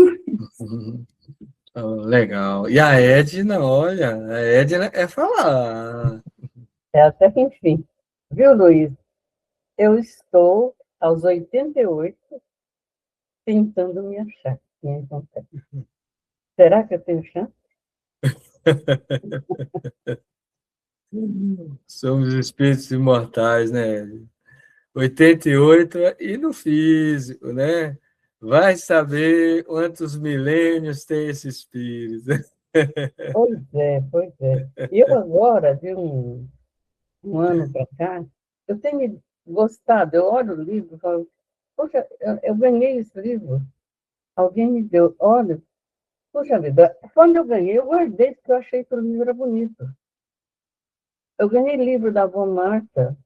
Legal. E a Edna, olha, a Edna é falar. É até que enfim. Viu, Luiz? Eu estou, aos 88, tentando me achar, me encontrar. Será que eu tenho chance? Somos espíritos imortais, né? 88 e no físico, né? Vai saber quantos milênios tem esse espírito. Pois é, pois é. E eu agora, de um ano para cá, eu tenho gostado, eu olho o livro e falo, poxa, eu ganhei esse livro, alguém me deu, olha, poxa vida, quando eu ganhei, eu guardei porque eu achei que o livro era bonito. Eu ganhei livro da avó Marta,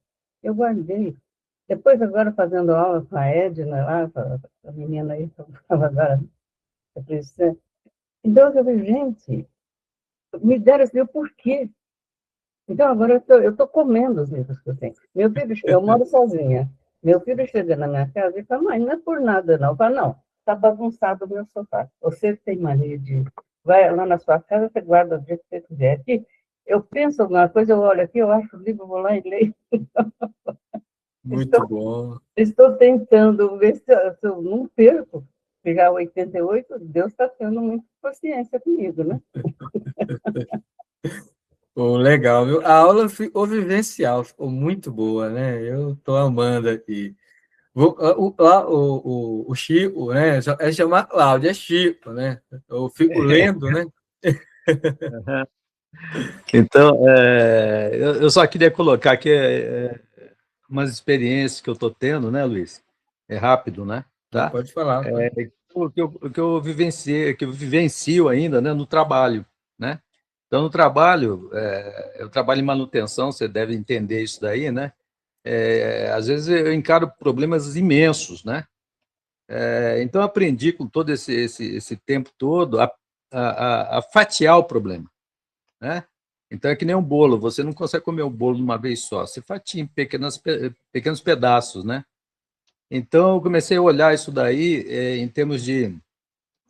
eu guardei. Depois, agora, fazendo aula com a Edna, lá, a menina aí, que eu estava agora, então, eu falei, gente, me deram esse livro por quê? Então, agora eu estou comendo os livros que eu tenho. Meu filho, eu moro sozinha. Meu filho chega na minha casa e fala, mãe, não é por nada, não. Eu falo, não, está bagunçado o meu sofá. Você tem mania de... Vai lá na sua casa, você guarda do jeito que você quiser. Aqui, eu penso alguma coisa, eu olho aqui, eu acho o livro, vou lá e leio. Muito bom. Estou tentando ver se eu não perco. Chegar a 88, Deus está tendo muita paciência comigo, né? Legal, viu? A aula ficou vivencial, ficou muito boa, né? Eu estou amando aqui. O Chico, né? É chamar Cláudio, é Chico, né? Eu fico lendo, né? Então, eu só queria colocar aqui umas experiências que eu estou tendo, né, Luiz? É rápido, né? Tá? Pode falar. O que eu vivencio ainda, né, no trabalho, né? Então, no trabalho, eu trabalho em manutenção, você deve entender isso daí, né? Às vezes eu encaro problemas imensos, né? Então, eu aprendi com todo esse tempo todo a fatiar o problema, né? Então, é que nem um bolo, você não consegue comer o bolo de uma vez só, você fatia em pequenos pedaços, né? Então, eu comecei a olhar isso daí em termos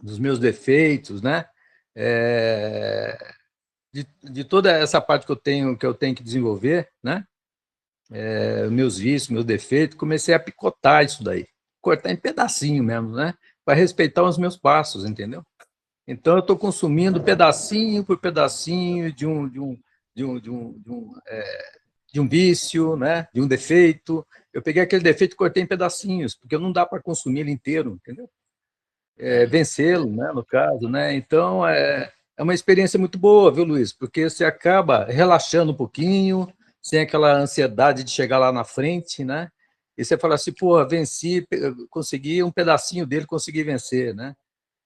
dos meus defeitos, né? De toda essa parte que eu tenho que desenvolver, né? Meus vícios, meus defeitos, comecei a picotar isso daí, cortar em pedacinho mesmo, né? Para respeitar os meus passos, entendeu? Então, eu estou consumindo pedacinho por pedacinho de um vício, né? De um defeito. Eu peguei aquele defeito e cortei em pedacinhos, porque não dá para consumir ele inteiro, entendeu? Vencê-lo, né? No caso, né? Então, é uma experiência muito boa, viu, Luiz? Porque você acaba relaxando um pouquinho, sem aquela ansiedade de chegar lá na frente, né? E você fala assim, pô, venci, consegui um pedacinho dele, consegui vencer, né?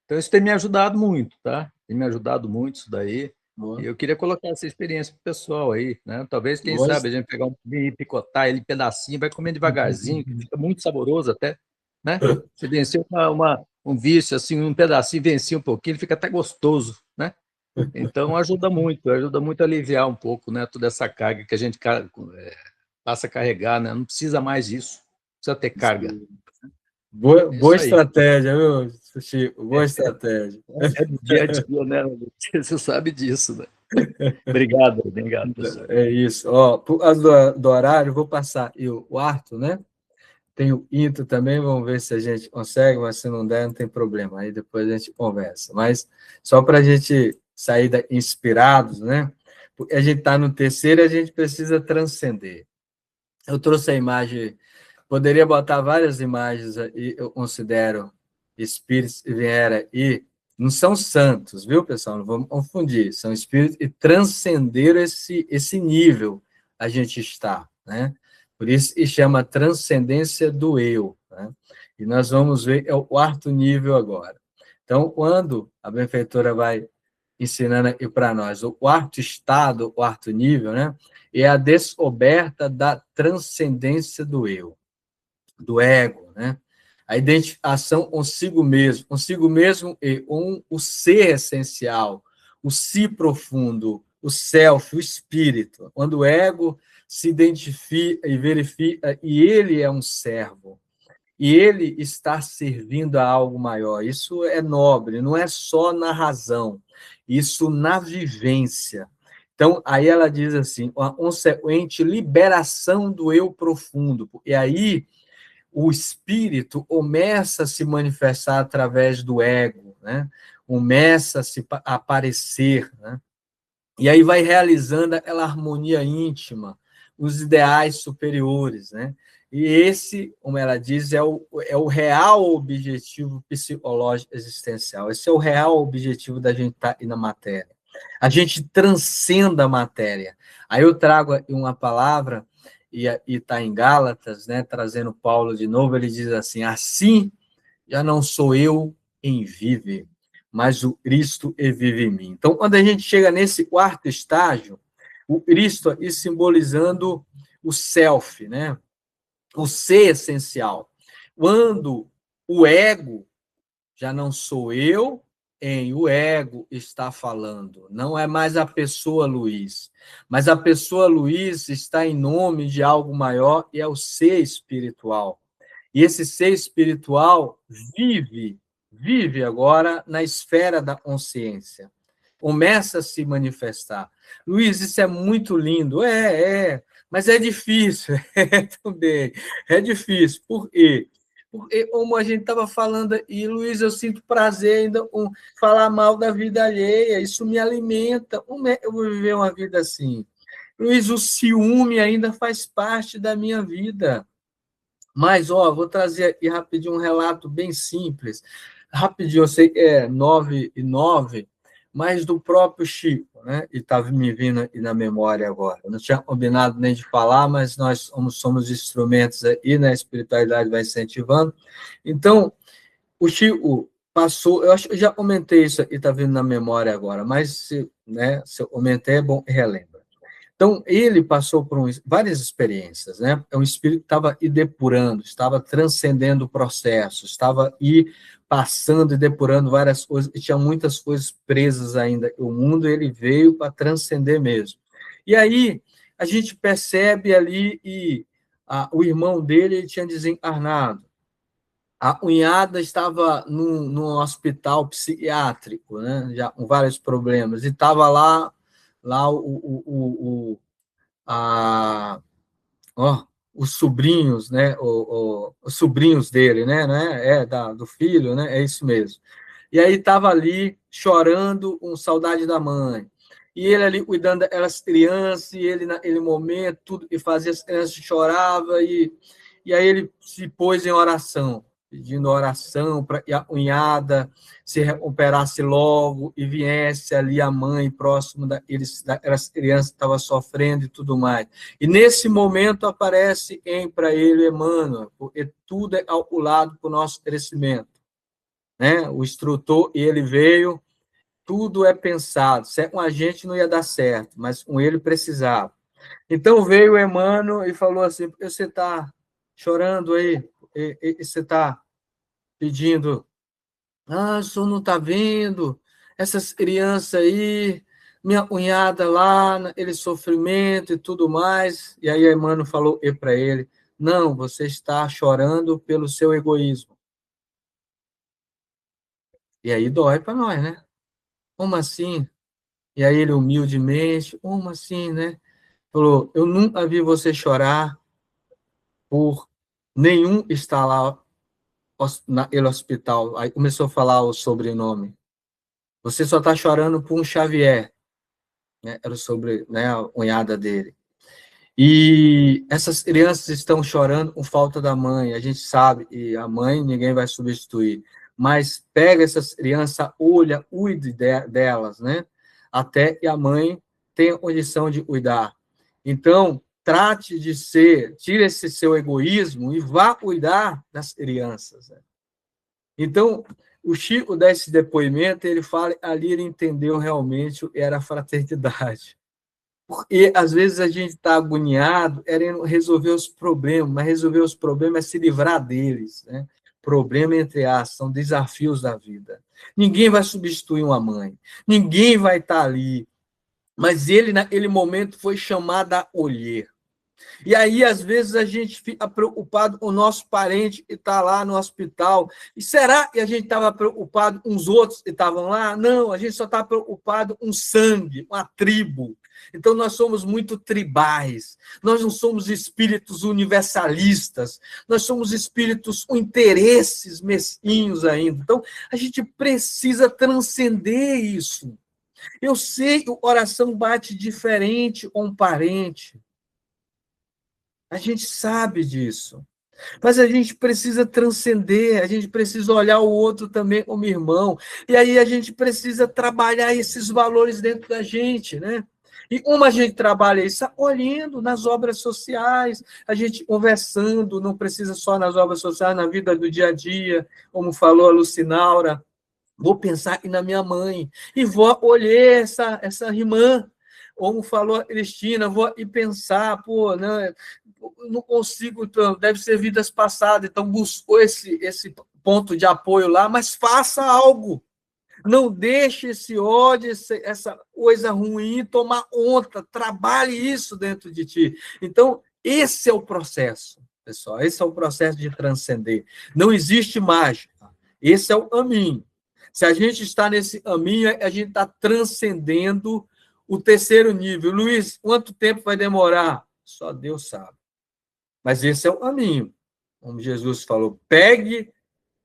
Então, isso tem me ajudado muito, tá? Tem me ajudado muito isso daí. E eu queria colocar essa experiência para o pessoal aí, né? Talvez, quem sabe, a gente pegar um e picotar ele em pedacinho, vai comer devagarzinho, que fica muito saboroso até, né? Você venceu um vício, assim, um pedacinho, vencia um pouquinho, ele fica até gostoso, né? Então, ajuda muito a aliviar um pouco, né? Toda essa carga que a gente passa a carregar, né? Não precisa mais disso, precisa ter carga. Boa estratégia, viu, Chico? Boa estratégia. É do dia a dia, né? Você sabe disso, né? Obrigado, pessoal. É isso. Ó, por causa do horário, vou passar o Arthur, né? tem o Into também, vamos ver se a gente consegue, mas se não der, não tem problema. Aí depois a gente conversa. Mas só para a gente sair inspirados, né? Porque a gente está no terceiro e a gente precisa transcender. Eu trouxe a imagem, poderia botar várias imagens aí, eu considero espíritos que vieram e não são santos, viu, pessoal? Não vamos confundir. São espíritos que transcenderam esse nível a gente está, né? Por isso que chama transcendência do eu, né? E nós vamos ver é o quarto nível agora. Então, quando a benfeitora vai ensinando aqui para nós o quarto estado, o quarto nível, né? É a descoberta da transcendência do eu, do ego, né? A identificação consigo mesmo e o ser essencial, o si profundo, o self, o espírito. Quando o ego se identifica e verifica e ele é um servo, e ele está servindo a algo maior. Isso é nobre, não é só na razão, isso na vivência. Então, aí ela diz assim, uma consequente liberação do eu profundo, e aí o espírito começa a se manifestar através do ego, né? Começa a se aparecer, né? E aí vai realizando aquela harmonia íntima, os ideais superiores, né? E esse, como ela diz, é o real objetivo psicológico existencial. Esse é o real objetivo da gente estar aí na matéria. A gente transcenda a matéria. Aí eu trago uma palavra, e está em Gálatas, né, trazendo Paulo de novo, ele diz assim já não sou eu quem vive, mas o Cristo vive em mim. Então, quando a gente chega nesse quarto estágio, o Cristo aí simbolizando o self, né? O ser essencial. Quando o ego já não sou eu, o ego está falando. Não é mais a pessoa Luiz, mas a pessoa Luiz está em nome de algo maior e é o ser espiritual. E esse ser espiritual vive agora na esfera da consciência. Começa a se manifestar. Luiz, isso é muito lindo. Mas é difícil. Também. É difícil. Por quê? Porque, como a gente estava falando, e Luiz, eu sinto prazer ainda em falar mal da vida alheia, isso me alimenta. Como é que eu vou viver uma vida assim? Luiz, o ciúme ainda faz parte da minha vida. Mas, vou trazer aqui rapidinho um relato bem simples. Rapidinho, eu sei que é 9:09, mas do próprio Chico, né? E estava me vindo aí na memória agora. Eu não tinha combinado nem de falar, mas nós somos instrumentos aí, né? A espiritualidade vai incentivando. Então, o Chico passou, eu acho que eu já comentei isso aqui, está vindo na memória agora, mas se eu comentei, é bom relembrar. Então, ele passou por várias experiências, né? É um espírito que estava depurando, estava transcendendo o processo, estava passando e depurando várias coisas, e tinha muitas coisas presas ainda. O mundo, ele veio para transcender mesmo. E aí, a gente percebe ali, o irmão dele ele tinha desencarnado. A cunhada estava num hospital psiquiátrico, né? Já com vários problemas, e estava lá os sobrinhos, né? Os sobrinhos dele, né? Do filho, né? É isso mesmo. E aí estava ali chorando, com saudade da mãe. E ele ali cuidando daquelas crianças, e ele naquele momento, tudo que fazia as crianças choravam, e aí ele se pôs em oração, pedindo oração para que a cunhada se recuperasse logo e viesse ali a mãe próximo daquelas crianças que estavam sofrendo e tudo mais. E nesse momento aparece para ele Emmanuel, porque tudo é calculado para o nosso crescimento. Né? O instrutor, ele veio, tudo é pensado. Com a gente não ia dar certo, mas com ele precisava. Então veio o Emmanuel e falou assim: por que você está chorando aí? E você está pedindo? O senhor não está vendo? Essas crianças aí, minha cunhada lá, aquele sofrimento e tudo mais. E aí Emmanuel falou para ele: não, você está chorando pelo seu egoísmo. E aí dói para nós, né? Como assim? E aí ele humildemente, como assim, né? Falou: eu nunca vi você chorar por nenhum está lá no hospital. Aí começou a falar o sobrenome. Você só está chorando por um Xavier, né? Era né, a cunhada dele. E essas crianças estão chorando por falta da mãe, a gente sabe, e a mãe ninguém vai substituir. Mas pega essas crianças, cuide delas, né? Até que a mãe tenha condição de cuidar. Então, trate de tire esse seu egoísmo e vá cuidar das crianças. Né? Então, o Chico dá esse depoimento, ele fala, ali ele entendeu realmente o que era a fraternidade. Porque, às vezes, a gente está agoniado querendo resolver os problemas, mas resolver os problemas é se livrar deles. Né? Problema, entre aspas, são desafios da vida. Ninguém vai substituir uma mãe, ninguém vai estar ali, mas ele, naquele momento, foi chamado a olhar. E aí, às vezes, a gente fica preocupado com o nosso parente que está lá no hospital. E será que a gente estava preocupado com os outros que estavam lá? Não, a gente só está preocupado com sangue, com a tribo. Então, nós somos muito tribais. Nós não somos espíritos universalistas. Nós somos espíritos com interesses mesquinhos ainda. Então, a gente precisa transcender isso. Eu sei que o coração bate diferente com um parente. A gente sabe disso. Mas a gente precisa transcender, a gente precisa olhar o outro também como irmão. E aí a gente precisa trabalhar esses valores dentro da gente, né? E como a gente trabalha isso? Olhando nas obras sociais, a gente conversando, não precisa só nas obras sociais, na vida do dia a dia, como falou a Lucinaura. Vou pensar aqui na minha mãe, e vou olhar essa irmã, como falou a Cristina, vou e pensar, pô, né? Não consigo, deve ser vidas passadas, então buscou esse ponto de apoio lá, mas faça algo. Não deixe esse ódio, essa coisa ruim tomar conta, trabalhe isso dentro de ti. Então, esse é o processo, pessoal, esse é o processo de transcender. Não existe mágica, esse é o caminho. Se a gente está nesse caminho, a gente está transcendendo o terceiro nível. Luiz, quanto tempo vai demorar? Só Deus sabe. Mas esse é o caminho. Como Jesus falou, pegue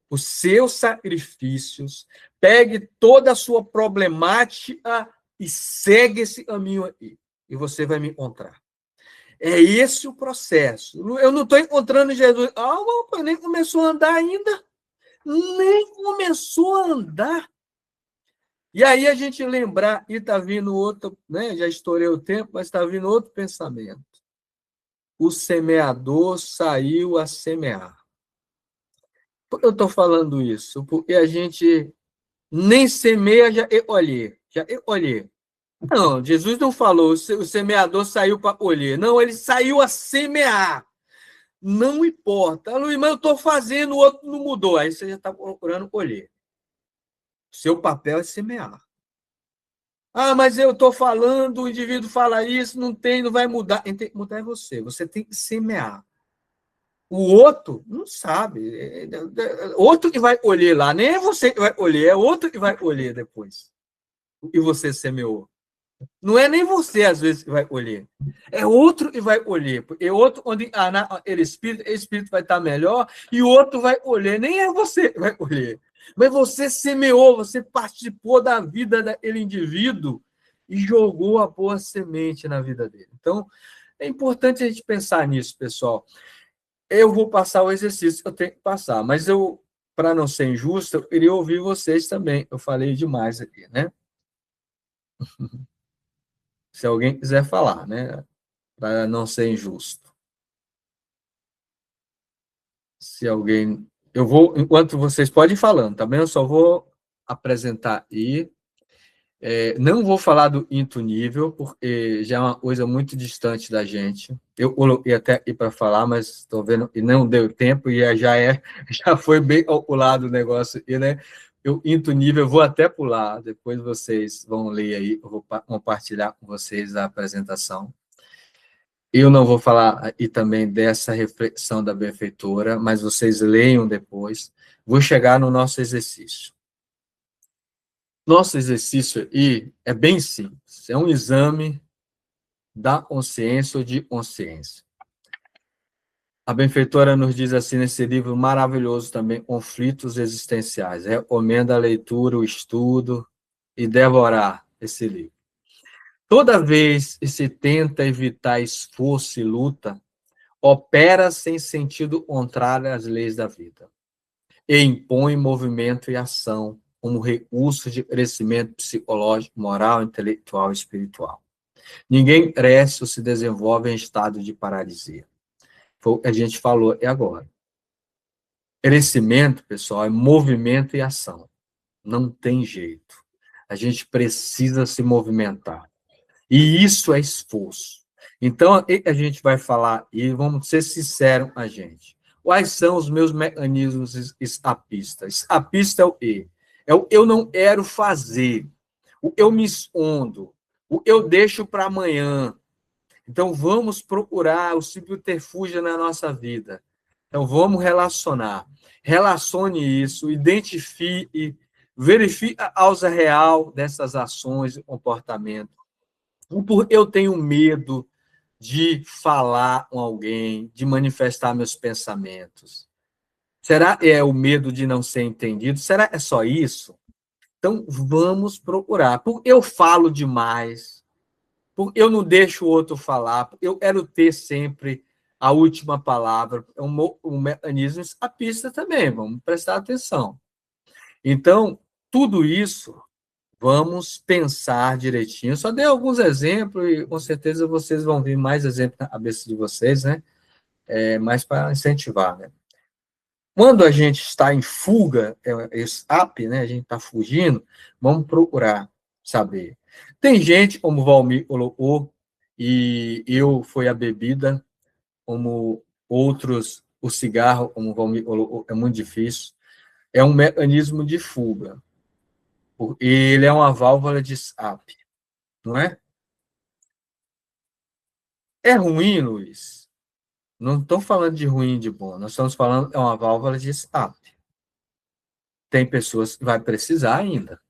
os seus sacrifícios, pegue toda a sua problemática e segue esse caminho aí. E você vai me encontrar. É esse o processo. Eu não estou encontrando Jesus. Nem começou a andar ainda. Nem começou a andar. E aí a gente lembrar, e está vindo outro, né? Já estourei o tempo, mas está vindo outro pensamento. O semeador saiu a semear. Por que eu estou falando isso? Porque a gente nem semeia, já olhei. Não, Jesus não falou, o semeador saiu para colher. Não, ele saiu a semear. Não importa. Luiz, mas eu estou fazendo, o outro não mudou. Aí você já está procurando colher. Seu papel é semear. Mas eu estou falando, o indivíduo fala isso, não vai mudar. Quem tem que mudar é você. Você tem que semear. O outro não sabe. Outro que vai colher lá. Nem é você que vai colher, é outro que vai colher depois. E você semeou. Não é nem você, às vezes, que vai colher. É outro que vai colher. Porque outro, onde enganar aquele espírito vai estar melhor, e o outro vai colher. Nem é você que vai colher. Mas você semeou, você participou da vida daquele indivíduo e jogou a boa semente na vida dele. Então, é importante a gente pensar nisso, pessoal. Eu vou passar o exercício que eu tenho que passar, mas eu, para não ser injusto, eu queria ouvir vocês também. Eu falei demais aqui, né? Se alguém quiser falar, né? Para não ser injusto. Se alguém... Eu vou, enquanto vocês podem ir falando, tá bem? Eu só vou apresentar aí. Não vou falar do quinto nível, porque já é uma coisa muito distante da gente. Eu coloquei até ir para falar, mas estou vendo que não deu tempo e já foi bem calculado o negócio. E, né? O quinto nível eu vou até pular, depois vocês vão ler aí, eu vou compartilhar com vocês a apresentação. Eu não vou falar e também dessa reflexão da benfeitora, mas vocês leiam depois. Vou chegar no nosso exercício. Nosso exercício aí é bem simples. É um exame da consciência ou de consciência. A benfeitora nos diz assim nesse livro maravilhoso também, Conflitos Existenciais. Recomendo a leitura, o estudo e devorar esse livro. Toda vez que se tenta evitar esforço e luta, opera sem sentido contrário às leis da vida e impõe movimento e ação como recurso de crescimento psicológico, moral, intelectual e espiritual. Ninguém cresce ou se desenvolve em estado de paralisia. Foi o que a gente falou agora. Crescimento, pessoal, é movimento e ação. Não tem jeito. A gente precisa se movimentar. E isso é esforço. Então, a gente vai falar, e vamos ser sinceros com a gente. Quais são os meus mecanismos escapistas? Escapista é o quê? É o eu não quero fazer, o eu me escondo, o eu deixo para amanhã. Então, vamos procurar o subterfúgio na nossa vida. Então, vamos relacionar. Relacione isso, identifique, verifique a causa real dessas ações e comportamentos. Porque eu tenho medo de falar com alguém, de manifestar meus pensamentos. Será que é o medo de não ser entendido? Será que é só isso? Então, vamos procurar. Porque eu falo demais, porque eu não deixo o outro falar, porque eu quero ter sempre a última palavra. É um mecanismo escapista também, vamos prestar atenção. Então, tudo isso, vamos pensar direitinho. Eu só dei alguns exemplos e, com certeza, vocês vão ver mais exemplos na cabeça de vocês, né? Mais para incentivar, né? Quando a gente está em fuga, escape, né? A gente está fugindo, vamos procurar saber. Tem gente, como o Valmir colocou, e eu foi a bebida, como outros, o cigarro, como o Valmir colocou, é muito difícil. É um mecanismo de fuga. Ele é uma válvula de escape, não é? É ruim, Luiz? Não estou falando de ruim de bom, nós estamos falando é uma válvula de escape. Tem pessoas que vai precisar ainda.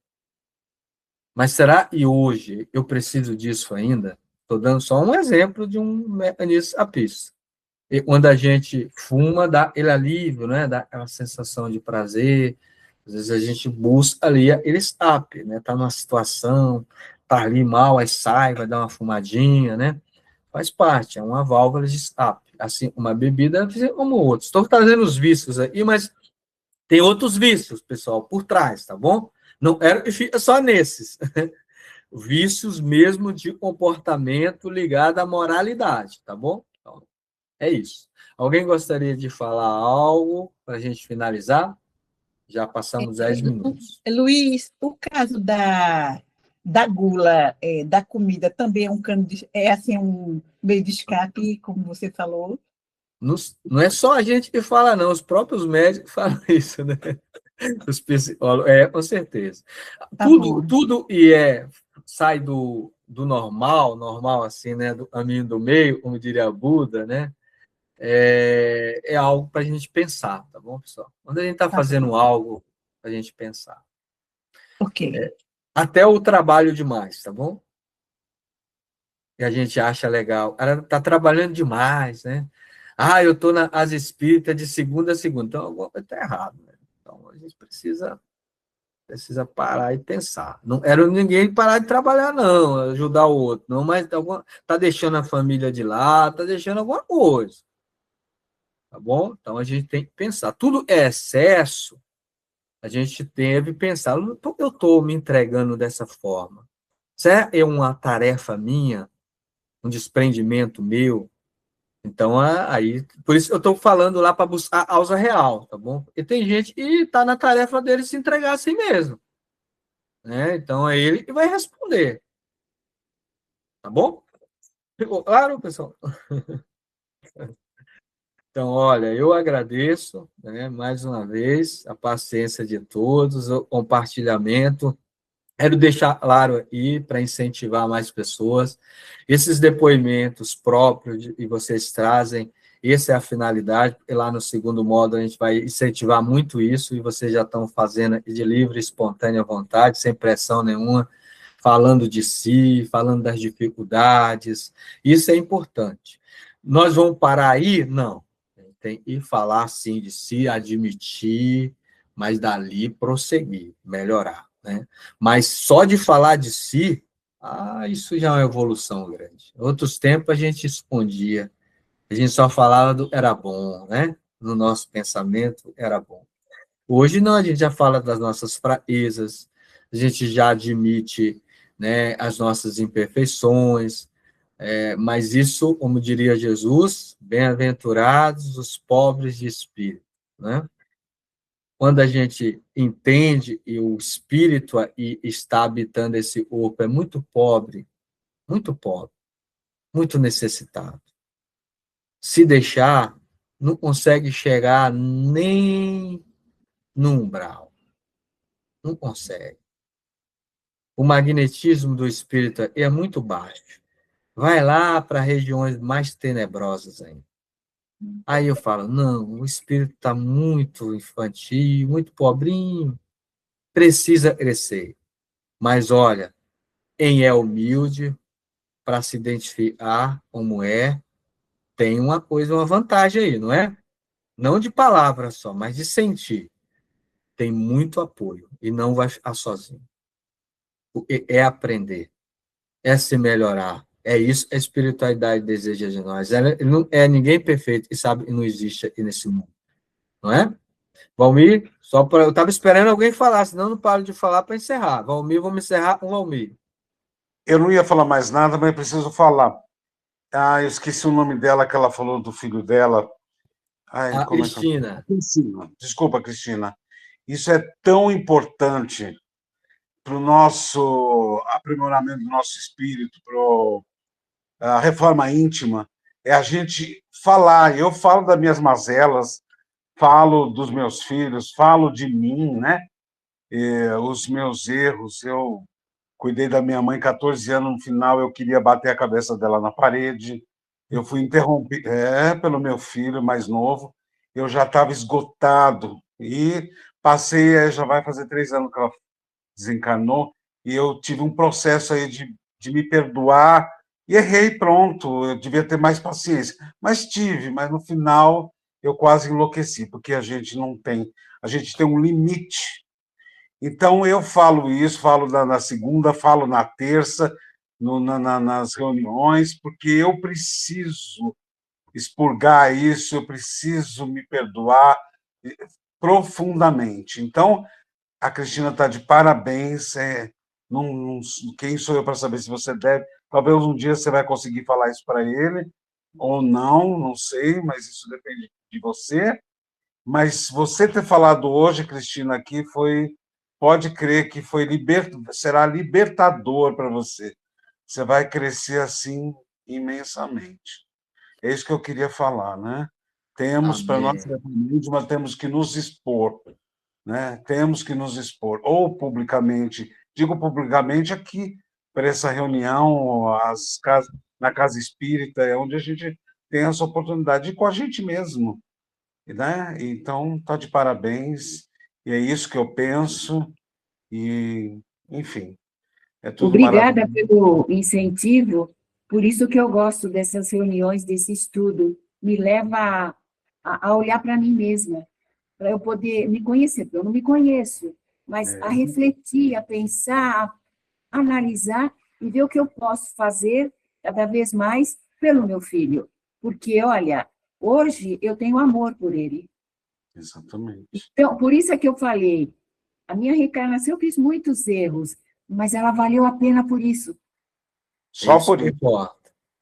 Mas será que hoje eu preciso disso ainda? Estou dando só um exemplo de um mecanismo escapista. E quando a gente fuma, dá aquele alívio, né? Dá aquela sensação de prazer. Às vezes a gente busca ali aquele escape, né? Está numa situação, está ali mal, aí sai, vai dar uma fumadinha, né? Faz parte, é uma válvula de escape. Assim, uma bebida, como outros. Estou trazendo os vícios aí, mas tem outros vícios, pessoal, por trás, tá bom? Não era que fica só nesses. Vícios mesmo de comportamento ligado à moralidade, tá bom? Então, é isso. Alguém gostaria de falar algo para a gente finalizar? Já passamos 10 minutos. Luiz, o caso da gula, da comida, também é um cano assim, um meio de escape, como você falou? Não é só a gente que fala, não, os próprios médicos falam isso, né? Os psicólogos, com certeza. Tá Tudo sai do normal assim, né? Do caminho do meio, como diria Buda, né? É algo para a gente pensar, tá bom, pessoal? Quando a gente está fazendo algo para a gente pensar. Ok. Até o trabalho demais, tá bom? E a gente acha legal. Ela está trabalhando demais, né? Eu estou na asa espírita de segunda a segunda. Então, alguma coisa está errado, né? Então, a gente precisa parar e pensar. Não era ninguém parar de trabalhar, não, ajudar o outro, não, mas está deixando a família de lado, está deixando alguma coisa. Tá bom? Então, a gente tem que pensar. Tudo é excesso, a gente deve pensar, por que eu estou me entregando dessa forma? Se é uma tarefa minha, um desprendimento meu, então, aí, por isso eu estou falando lá para buscar a causa real, tá bom? Porque tem gente que está na tarefa dele se entregar a si mesmo. Né? Então, é ele que vai responder. Tá bom? Ficou claro, pessoal? Então, olha, eu agradeço, né, mais uma vez a paciência de todos, o compartilhamento. Quero deixar claro aí, para incentivar mais pessoas, esses depoimentos próprios que vocês trazem, essa é a finalidade, porque lá no segundo módulo a gente vai incentivar muito isso, e vocês já estão fazendo de livre, espontânea vontade, sem pressão nenhuma, falando de si, falando das dificuldades, isso é importante. Nós vamos parar aí? Não. tem que falar, sim, de si, admitir, mas dali prosseguir, melhorar, né? Mas só de falar de si, isso já é uma evolução grande. Em outros tempos, a gente escondia, a gente só falava do era bom, né? No nosso pensamento, era bom. Hoje não, a gente já fala das nossas fraquezas, a gente já admite, né, as nossas imperfeições, mas isso, como diria Jesus, bem-aventurados os pobres de espírito, né? Quando a gente entende e o espírito está habitando esse corpo é muito pobre, muito necessitado. Se deixar, não consegue chegar nem no umbral. Não consegue. O magnetismo do espírito é muito baixo. Vai lá para regiões mais tenebrosas ainda. Aí eu falo, não, o espírito está muito infantil, muito pobrinho, precisa crescer. Mas olha, quem é humilde para se identificar como tem uma coisa, uma vantagem aí, não é? Não de palavra só, mas de sentir. Tem muito apoio e não vai ficar sozinho. É aprender, é se melhorar. É isso que a espiritualidade deseja de nós. Ela não é ninguém perfeito e sabe que não existe aqui nesse mundo. Não é? Valmir, eu estava esperando alguém falar, senão eu não paro de falar para encerrar. Valmir, vamos encerrar com Valmir. Eu não ia falar mais nada, mas preciso falar. Eu esqueci o nome dela, que ela falou do filho dela. A Cristina. Cristina. Desculpa, Cristina. Isso é tão importante para o nosso aprimoramento do nosso espírito, para a reforma íntima, é a gente falar. Eu falo das minhas mazelas, falo dos meus filhos, falo de mim, né? Os meus erros. Eu cuidei da minha mãe 14 anos, no final eu queria bater a cabeça dela na parede. Eu fui interrompido pelo meu filho mais novo. Eu já estava esgotado e passei, já vai fazer 3 anos que ela desencarnou, e eu tive um processo aí de me perdoar, e errei, pronto, eu devia ter mais paciência. Mas tive, mas no final eu quase enlouqueci, porque a gente tem um limite. Então, eu falo isso, falo na segunda, falo na terça, nas reuniões, porque eu preciso expurgar isso, eu preciso me perdoar profundamente. Então, a Cristina está de parabéns. Quem sou eu para saber se você deve? Talvez um dia você vai conseguir falar isso para ele, ou não sei, mas isso depende de você. Mas você ter falado hoje, Cristina, aqui pode crer que será libertador para você. Você vai crescer assim imensamente. É isso que eu queria falar, né? Temos, para nossa reforma, temos que nos expor, né? Temos que nos expor, ou publicamente, digo publicamente aqui, para essa reunião, na Casa Espírita, é onde a gente tem essa oportunidade, e com a gente mesmo, né? Então, está de parabéns, e é isso que eu penso, e, enfim, é tudo Obrigada maravilhoso. pelo incentivo, por isso que eu gosto dessas reuniões, desse estudo, me leva a olhar para mim mesma, para eu poder me conhecer, porque eu não me conheço, mas a refletir, a pensar, a analisar e ver o que eu posso fazer cada vez mais pelo meu filho. Porque, olha, hoje eu tenho amor por ele. Exatamente. Então, por isso é que eu falei, a minha reencarnação eu fiz muitos erros, mas ela valeu a pena por isso. Só por isso.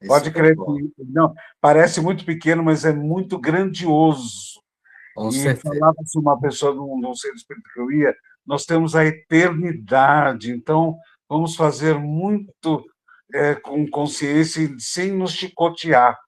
Pode crer que não, parece muito pequeno, mas é muito grandioso. Com e certeza. falava se uma pessoa não sei do espírito que eu ia, nós temos a eternidade, então vamos fazer muito com consciência, sem nos chicotear,